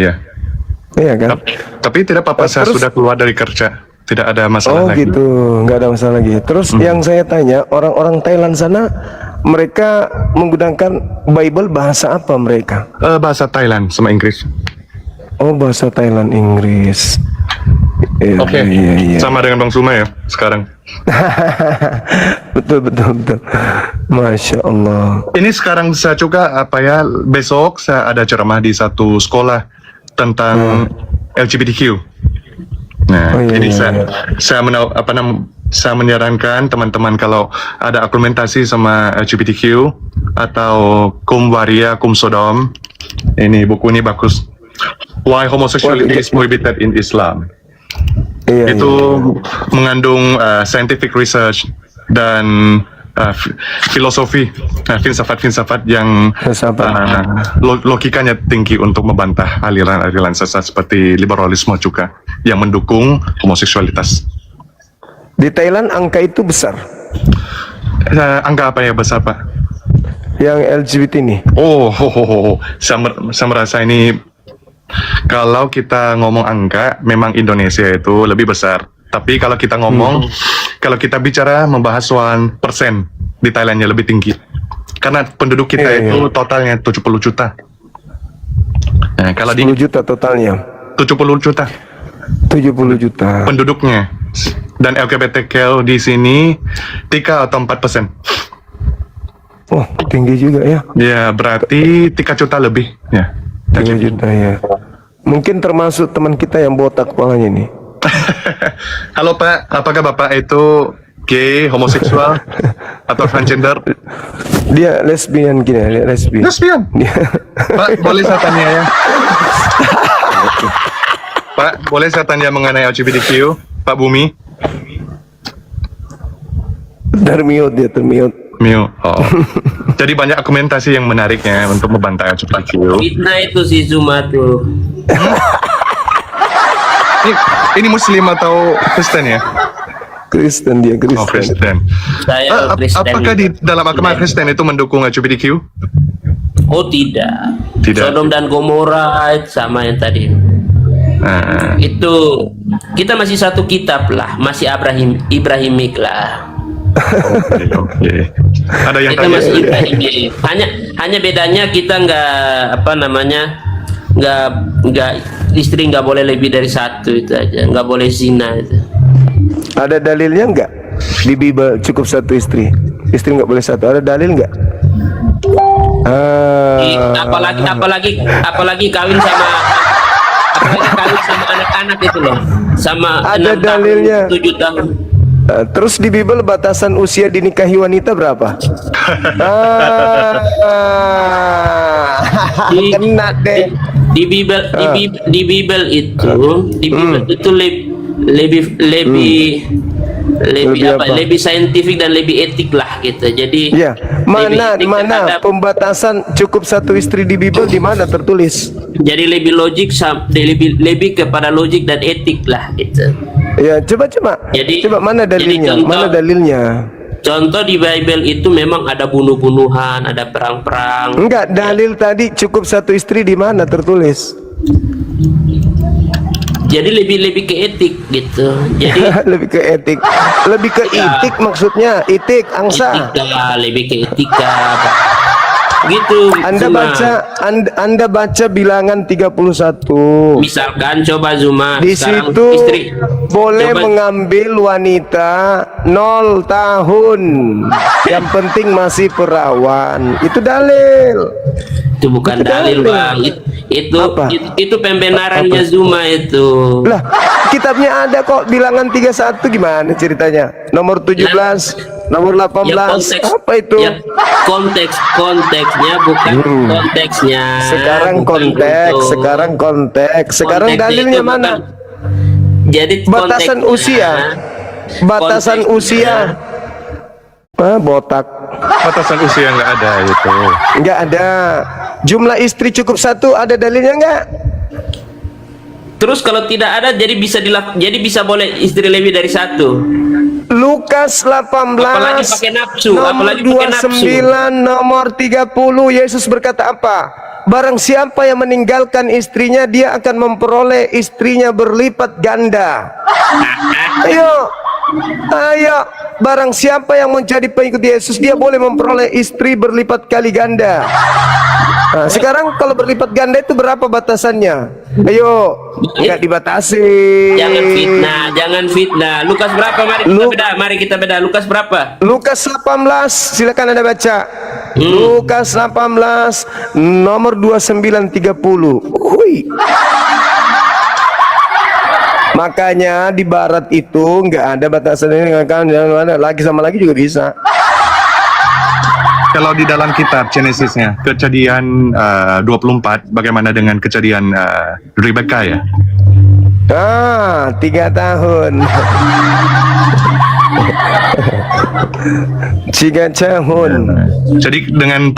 Speaker 1: Iya kan?
Speaker 12: Tapi tidak apa-apa, saya
Speaker 1: terus-
Speaker 12: sudah keluar dari kerja. Tidak ada masalah lagi.
Speaker 1: Gitu, nggak ada masalah lagi. Terus yang saya tanya, orang-orang Thailand sana mereka menggunakan Bible bahasa apa mereka?
Speaker 12: Bahasa Thailand sama Inggris.
Speaker 1: Oh, bahasa Thailand Inggris. Iya,
Speaker 12: Oke.
Speaker 1: iya.
Speaker 12: Sama dengan Bang Suma ya sekarang.
Speaker 1: betul. Masya Allah.
Speaker 12: Ini sekarang saya juga besok saya ada ceramah di satu sekolah tentang LGBTQ. Nah, jadi saya menyarankan teman-teman kalau ada argumentasi sama LGBTQ atau Kum Waria Kum Sodom, ini buku ini bagus. Why Homosexuality is Prohibited in Islam. Itu mengandung scientific research dan filosofi, filsafat yang logikanya tinggi untuk membantah aliran-aliran sesat seperti liberalisme juga yang mendukung homoseksualitas.
Speaker 1: Di Thailand angka itu besar.
Speaker 12: Angka apa ya besar, Pak?
Speaker 1: Yang LGBT ini.
Speaker 12: Saya merasa ini kalau kita ngomong angka, memang Indonesia itu lebih besar. Tapi kalau kita ngomong, kalau kita bicara membahas soal persen, di Thailandnya lebih tinggi. Karena penduduk kita itu totalnya 70 juta. Nah, kalau
Speaker 1: 10 juta totalnya.
Speaker 12: 70 juta.
Speaker 1: 70 juta.
Speaker 12: Penduduknya. Dan LGBTQ di sini 3 atau 4%.
Speaker 1: Oh, tinggi juga ya.
Speaker 12: Ya, berarti 3 juta lebih. Ya.
Speaker 1: 3 juta ya. Mungkin termasuk teman kita yang botak kepalanya nih.
Speaker 12: Halo Pak, apakah Bapak itu gay, homoseksual, atau transgender?
Speaker 1: Dia lesbian gini, lesbian.
Speaker 12: Lesbian? Pak, boleh saya tanya ya? Pak, boleh saya tanya mengenai LGBTQ, Pak Bumi?
Speaker 1: Termiut dia, termiut.
Speaker 12: Oh. Jadi banyak argumentasi yang menariknya untuk membantah LGBTQ.
Speaker 3: Fitnah itu si Zuma tuh.
Speaker 12: Ini Muslim atau Kristen ya?
Speaker 1: Kristen dia, Kristen.
Speaker 12: Oh, Kristen.
Speaker 3: Saya Kristen.
Speaker 12: Apakah di dalam agama Kristen itu mendukung LGBTQ?
Speaker 3: Oh tidak.
Speaker 12: Tidak.
Speaker 3: Sodom dan Gomora sama yang tadi. Itu kita masih satu kitab lah, masih Ibrahimik lah.
Speaker 12: Oke. Ada yang
Speaker 3: kita
Speaker 12: tanya.
Speaker 3: masih Ibrahimik. Hanya bedanya kita nggak istri nggak boleh lebih dari satu, itu aja, nggak boleh zina itu.
Speaker 1: Ada dalilnya nggak di Bible cukup satu istri nggak boleh satu, ada dalil nggak?
Speaker 3: Apalagi kawin sama anak-anak itu loh, sama
Speaker 1: ada dalilnya.
Speaker 3: 7 tahun.
Speaker 1: Terus di Bible batasan usia dinikahi wanita berapa? Kena deh.
Speaker 3: Di Bible itu lebih saintifik dan lebih etik lah gitu. Jadi
Speaker 1: ya, mana pembatasan cukup satu istri di Bible di mana tertulis?
Speaker 3: Jadi lebih logik, lebih kepada logik dan etik lah gitu.
Speaker 1: Ya, coba mana dalilnya? Mana dalilnya?
Speaker 3: Contoh di Bible itu memang ada bunuh-bunuhan, ada perang-perang.
Speaker 1: Enggak, dalil tadi cukup satu istri di mana tertulis?
Speaker 3: Jadi lebih ke etik gitu. Jadi
Speaker 1: lebih ke etik, lebih ke itik maksudnya, itik angsa.
Speaker 3: Etika, lebih ke etika. Gitu. Zuma.
Speaker 1: Anda baca bilangan 31.
Speaker 3: Misalkan coba Zuma
Speaker 1: Di
Speaker 3: sekarang
Speaker 1: situ
Speaker 3: istri
Speaker 1: boleh
Speaker 3: coba-
Speaker 1: mengambil wanita 0 tahun. Yang penting masih perawan. Itu dalil.
Speaker 3: itu bukan
Speaker 1: Itu
Speaker 3: dalil
Speaker 1: dalil.
Speaker 3: Bang. Itu
Speaker 1: Apa?
Speaker 3: itu pembenarannya Zuma itu.
Speaker 1: Lah, kitabnya ada kok bilangan 31 gimana ceritanya? Nomor 17, nomor 18. Apa itu?
Speaker 3: Ya, konteksnya bukan konteksnya.
Speaker 1: Sekarang
Speaker 3: bukan
Speaker 1: konteks,
Speaker 3: itu.
Speaker 1: sekarang konteks. Sekarang
Speaker 3: Konteksnya
Speaker 1: dalilnya
Speaker 3: itu
Speaker 1: mana?
Speaker 3: bukan- Jadi
Speaker 1: Batasan
Speaker 3: konteksnya-
Speaker 1: usia. Batasan
Speaker 3: konteksnya-
Speaker 1: usia. Botak.
Speaker 12: Batasan usia nggak ada itu.
Speaker 1: Enggak ada. Jumlah istri cukup 1, ada dalilnya enggak?
Speaker 3: Terus kalau tidak ada jadi bisa boleh istri lebih dari 1.
Speaker 1: Lukas 18
Speaker 3: Apalagi pakai nafsu,
Speaker 1: nomor
Speaker 3: apalagi pakai nafsu.
Speaker 1: 29 nomor 30 Yesus berkata apa? Barang siapa yang meninggalkan istrinya, dia akan memperoleh istrinya berlipat ganda. Ayo, barang siapa yang menjadi pengikut Yesus, dia boleh memperoleh istri berlipat kali ganda. Nah, sekarang kalau berlipat ganda itu berapa batasannya? Ayo, nggak dibatasi.
Speaker 3: Jangan fitnah. Lukas berapa? Mari kita beda. Lukas berapa?
Speaker 1: Lukas 18, silakan Anda baca. Lukas 18 nomor 29-30. Makanya di barat itu nggak ada batasan ini, kan lagi sama lagi juga bisa.
Speaker 12: Kalau di dalam kitab Genesisnya, kejadian 24, bagaimana dengan kejadian Rebecca ya?
Speaker 1: 3 tahun. 3 tahun.
Speaker 12: Jadi dengan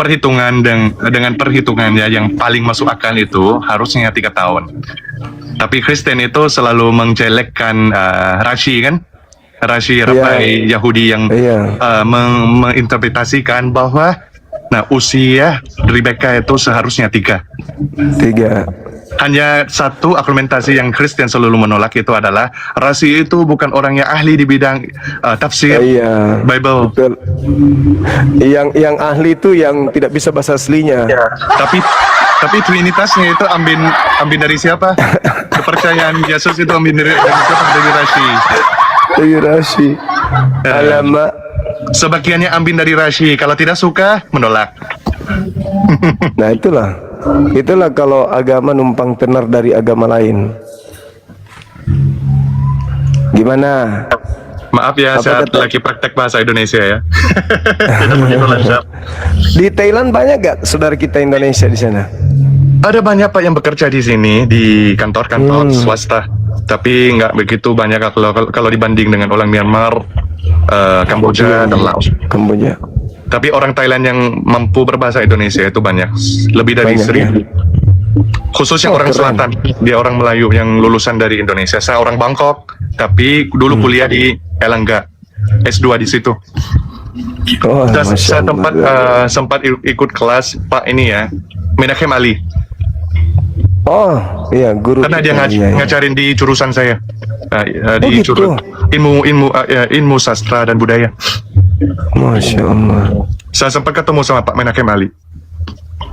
Speaker 12: perhitungannya yang paling masuk akal itu harusnya 3 tahun. Tapi Kristen itu selalu menjelekkan Rashi kan? Rashi Rabai Yahudi yang menginterpretasikan bahwa usia Rebecca itu seharusnya 3. Hanya satu argumentasi yang Kristen selalu menolak itu adalah Rashi itu bukan orang yang ahli di bidang tafsir Bible.
Speaker 1: Betul. Yang ahli itu yang tidak bisa bahasa aslinya.
Speaker 12: Tapi Trinitasnya itu ambil dari siapa? Kepercayaan Yesus itu ambil dari siapa? Dari Rashi.
Speaker 1: Dari Rashi. Alamak.
Speaker 12: Sebagiannya ambil dari Rashi. Kalau tidak suka, menolak.
Speaker 1: Nah itulah kalau agama numpang tenar dari agama lain. Gimana?
Speaker 12: Maaf ya, saya lagi praktek bahasa Indonesia ya.
Speaker 1: Di Thailand banyak gak saudara kita Indonesia di sana?
Speaker 12: Ada banyak Pak yang bekerja di sini di kantor-kantor swasta, tapi nggak begitu banyak kalau dibanding dengan orang Myanmar, Kamboja dan Laos.
Speaker 1: Kamboja.
Speaker 12: Tapi orang Thailand yang mampu berbahasa Indonesia itu banyak, lebih dari 1.000. Khususnya orang selatan, dia orang Melayu yang lulusan dari Indonesia. Saya orang Bangkok, tapi dulu kuliah di Elangga, S2 di situ. Saya sempat ikut kelas Pak ini ya, Menachem Ali.
Speaker 1: Oh iya, guru.
Speaker 12: Karena dia ngajarin di jurusan saya, di jurusan ilmu sastra dan budaya.
Speaker 1: Masya Allah.
Speaker 12: Saya sempat ketemu sama Pak Menachem Ali.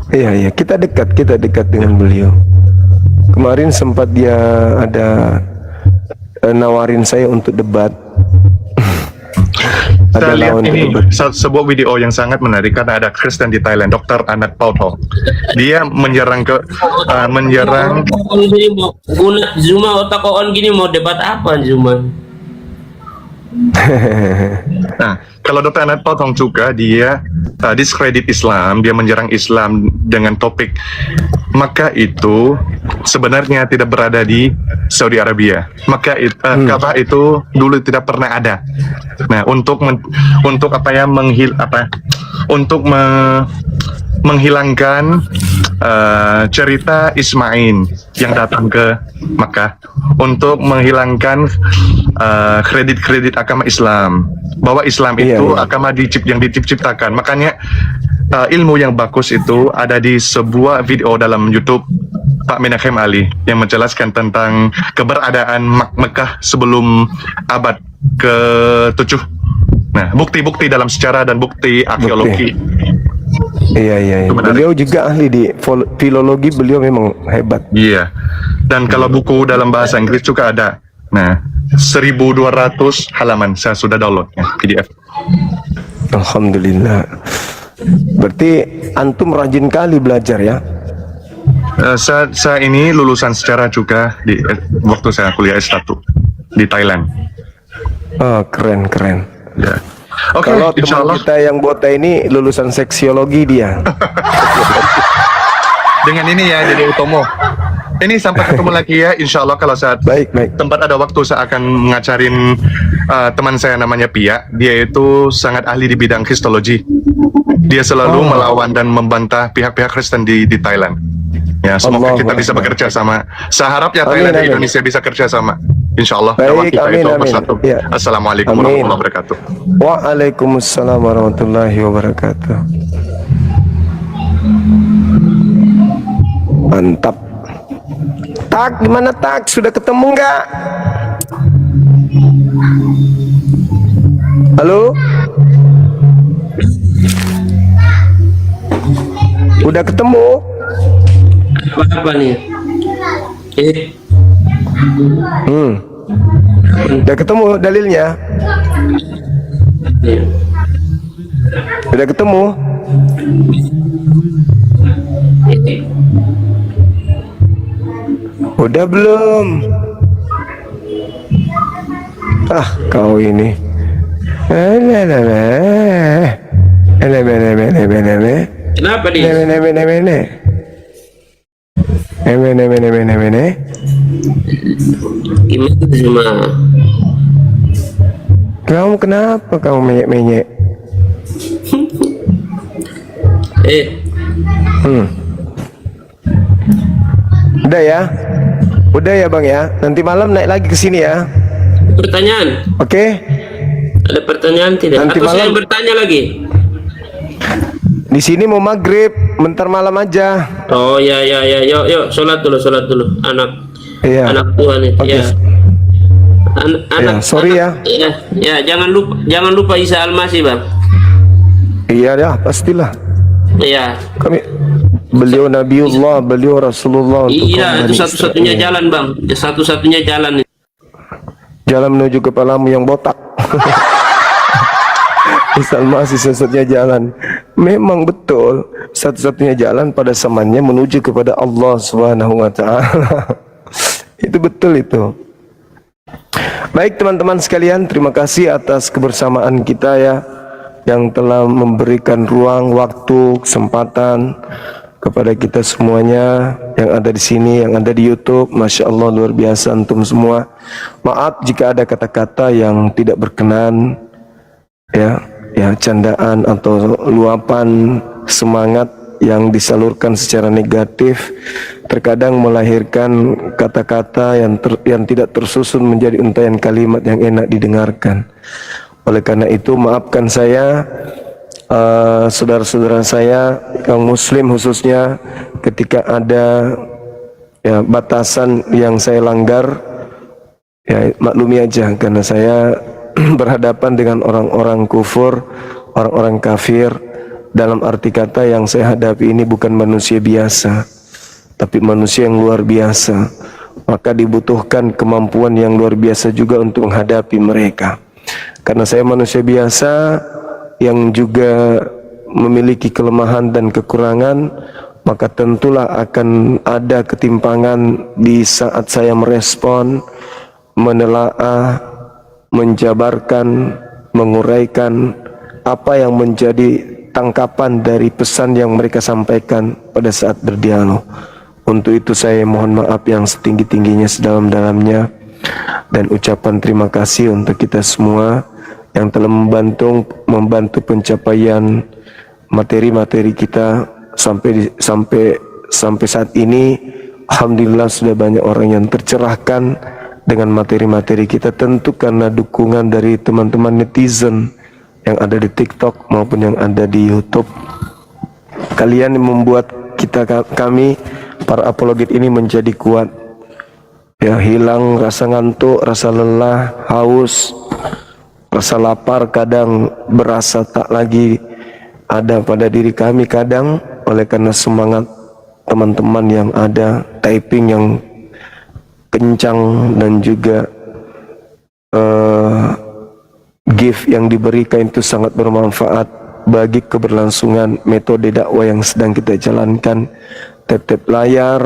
Speaker 1: Iya, kita dekat dengan beliau. Kemarin sempat dia ada nawarin saya untuk debat.
Speaker 12: Saya lihat ini sebuah video yang sangat menarik karena ada Kristen di Thailand, Dr. Anat Pauthong. Dia menyerang
Speaker 3: Zuma otak on gini mau debat apa Zuma?
Speaker 12: Nah, kalau Dr. Anat Pauthong juga dia diskredit Islam, dia menyerang Islam dengan topik Makkah itu sebenarnya tidak berada di Saudi Arabia. Makkah Ka'bah itu dulu tidak pernah ada. Nah, untuk menghilangkan cerita Ismail yang datang ke Makkah, untuk menghilangkan kredit agama Islam, bahwa Islam itu agama yang diciptakan. Makanya ilmu yang bagus itu ada di sebuah video dalam YouTube Pak Menachem Ali yang menjelaskan tentang keberadaan Mekah sebelum abad ke-7. Nah, bukti-bukti dalam sejarah dan bukti arkeologi.
Speaker 1: Iya. Beliau juga ahli di filologi, beliau memang hebat.
Speaker 12: Iya. Dan kalau buku dalam bahasa Inggris juga ada. Nah, 1200 halaman saya sudah downloadnya PDF.
Speaker 1: Alhamdulillah. Berarti antum rajin kali belajar ya?
Speaker 12: Saya ini lulusan sejarah juga di waktu saya kuliah S1 di Thailand.
Speaker 1: Oh, keren.
Speaker 12: Ya. Oke,
Speaker 1: Kalau
Speaker 12: insya
Speaker 1: teman
Speaker 12: Allah
Speaker 1: kita yang bota ini lulusan seksiologi dia.
Speaker 12: dengan ini ya jadi Utomo. Ini sampai ketemu lagi ya, insya Allah kalau saat
Speaker 1: Baik.
Speaker 12: tempat ada waktu saya akan mengajarin teman saya namanya Pia. Dia itu sangat ahli di bidang kristologi. Dia selalu melawan dan membantah pihak-pihak Kristen di Thailand. Ya, semoga
Speaker 1: Allahu
Speaker 12: kita bisa
Speaker 1: Akbar.
Speaker 12: bekerja sama. Saya harap ya
Speaker 1: Amin,
Speaker 12: Thailand dan
Speaker 1: amin.
Speaker 12: Indonesia bisa kerja sama. Insya Allah
Speaker 1: Baik,
Speaker 12: dakwah kita
Speaker 1: amin,
Speaker 12: itu
Speaker 1: amin.
Speaker 12: bersatu.
Speaker 1: Ya.
Speaker 12: Assalamualaikum
Speaker 1: Amin.
Speaker 12: warahmatullahi wabarakatuh.
Speaker 1: Waalaikumsalam warahmatullahi wabarakatuh. Mantap. Tak, gimana Tak? Sudah ketemu nggak? Halo? Udah ketemu?
Speaker 3: Apa nih?
Speaker 1: Udah ketemu dalilnya?
Speaker 3: Iya.
Speaker 1: Udah ketemu? Udah belum? Ah, kau ini.
Speaker 3: Kenapa dia? Gimana cuma?
Speaker 1: Kamu kenapa kamu menyek-menyek? Udah ya? Udah ya Bang ya? Nanti malam naik lagi ke sini ya.
Speaker 3: Pertanyaan?
Speaker 1: Oke?
Speaker 3: Ada pertanyaan tidak?
Speaker 1: Nanti
Speaker 3: Atau saya
Speaker 1: malam.
Speaker 3: yang bertanya lagi?
Speaker 1: Di sini mau maghrib, bentar malam aja.
Speaker 3: Oh ya, yuk, sholat dulu, anak
Speaker 1: Iya.
Speaker 3: Tuhan itu.
Speaker 1: Oke.
Speaker 3: Ya.
Speaker 1: Ya, sorry ya.
Speaker 3: Ya, jangan lupa Isa Al-Masih, Bang.
Speaker 1: Iya ya, pastilah.
Speaker 3: Iya.
Speaker 1: Beliau Nabiullah, beliau Rasulullah.
Speaker 3: Iya, itu satu-satunya jalan, Bang. Satu-satunya jalan.
Speaker 1: Jalan menuju kepalamu yang botak. Isa Al-Masih satu-satunya jalan. Memang betul, satu-satunya jalan pada zamannya menuju kepada Allah Subhanahu wa taala. Itu betul itu. Baik teman-teman sekalian, terima kasih atas kebersamaan kita ya, yang telah memberikan ruang, waktu, kesempatan kepada kita semuanya yang ada di sini, yang ada di YouTube. Masya Allah, luar biasa antum semua. Maaf jika ada kata-kata yang tidak berkenan, ya, candaan atau luapan semangat yang disalurkan secara negatif terkadang melahirkan kata-kata yang tidak tersusun menjadi untaian kalimat yang enak didengarkan. Oleh karena itu maafkan saya, saudara-saudara saya kaum muslim khususnya, ketika ada ya batasan yang saya langgar, ya maklumi aja karena saya berhadapan dengan orang-orang kufur, orang-orang kafir. Dalam arti kata yang saya hadapi ini bukan manusia biasa, tapi manusia yang luar biasa. Maka dibutuhkan kemampuan yang luar biasa juga untuk menghadapi mereka. Karena saya manusia biasa yang juga memiliki kelemahan dan kekurangan, maka tentulah akan ada ketimpangan di saat saya merespon, menelaah, menjabarkan, menguraikan apa yang menjadi tangkapan dari pesan yang mereka sampaikan pada saat berdialog. Untuk itu saya mohon maaf yang setinggi-tingginya, sedalam-dalamnya, dan ucapan terima kasih untuk kita semua yang telah membantu pencapaian materi-materi kita sampai saat ini. Alhamdulillah sudah banyak orang yang tercerahkan dengan materi-materi kita, tentu karena dukungan dari teman-teman netizen yang ada di TikTok maupun yang ada di YouTube. Kalian yang membuat kami para apologet ini menjadi kuat. Ya, hilang rasa ngantuk, rasa lelah, haus, rasa lapar, kadang berasa tak lagi ada pada diri kami kadang oleh karena semangat teman-teman yang ada, typing yang kencang dan juga gift yang diberikan itu sangat bermanfaat bagi keberlangsungan metode dakwah yang sedang kita jalankan. Tap-tap layar,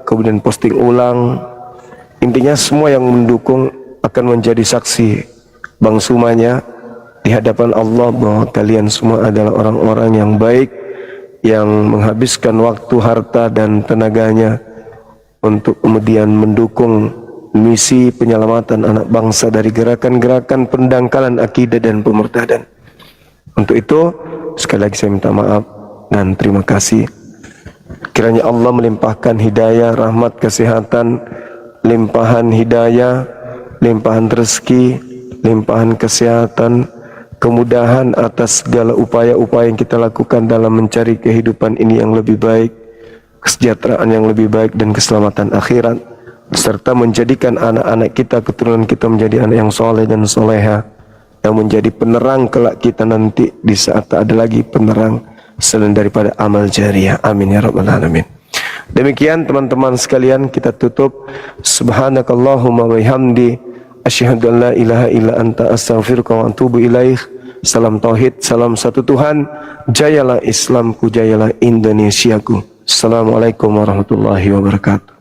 Speaker 1: kemudian posting ulang, intinya semua yang mendukung akan menjadi saksi Bang Sumanya di hadapan Allah bahwa kalian semua adalah orang-orang yang baik, yang menghabiskan waktu, harta, dan tenaganya untuk kemudian mendukung misi penyelamatan anak bangsa dari gerakan-gerakan pendangkalan akidah dan pemurtadan. Untuk itu, sekali lagi saya minta maaf dan terima kasih. Kiranya Allah melimpahkan hidayah, rahmat, kesehatan, limpahan hidayah, limpahan rezeki, limpahan kesehatan, kemudahan atas segala upaya-upaya yang kita lakukan dalam mencari kehidupan ini yang lebih baik, kesejahteraan yang lebih baik, dan keselamatan akhirat, serta menjadikan anak-anak kita, keturunan kita menjadi anak yang soleh dan soleha, yang menjadi penerang kelak kita nanti di saat tak ada lagi penerang selain daripada amal jariah. Amin ya rabbal alamin. Demikian teman-teman sekalian, kita tutup. Subhanakallahumma wa bihamdi asyhadu an la ilaha illa anta astaghfiruka wa atubu ilaih. Salam tauhid, salam satu Tuhan. Jayalah Islamku, jayalah Indonesiaku. Assalamualaikum warahmatullahi wabarakatuh.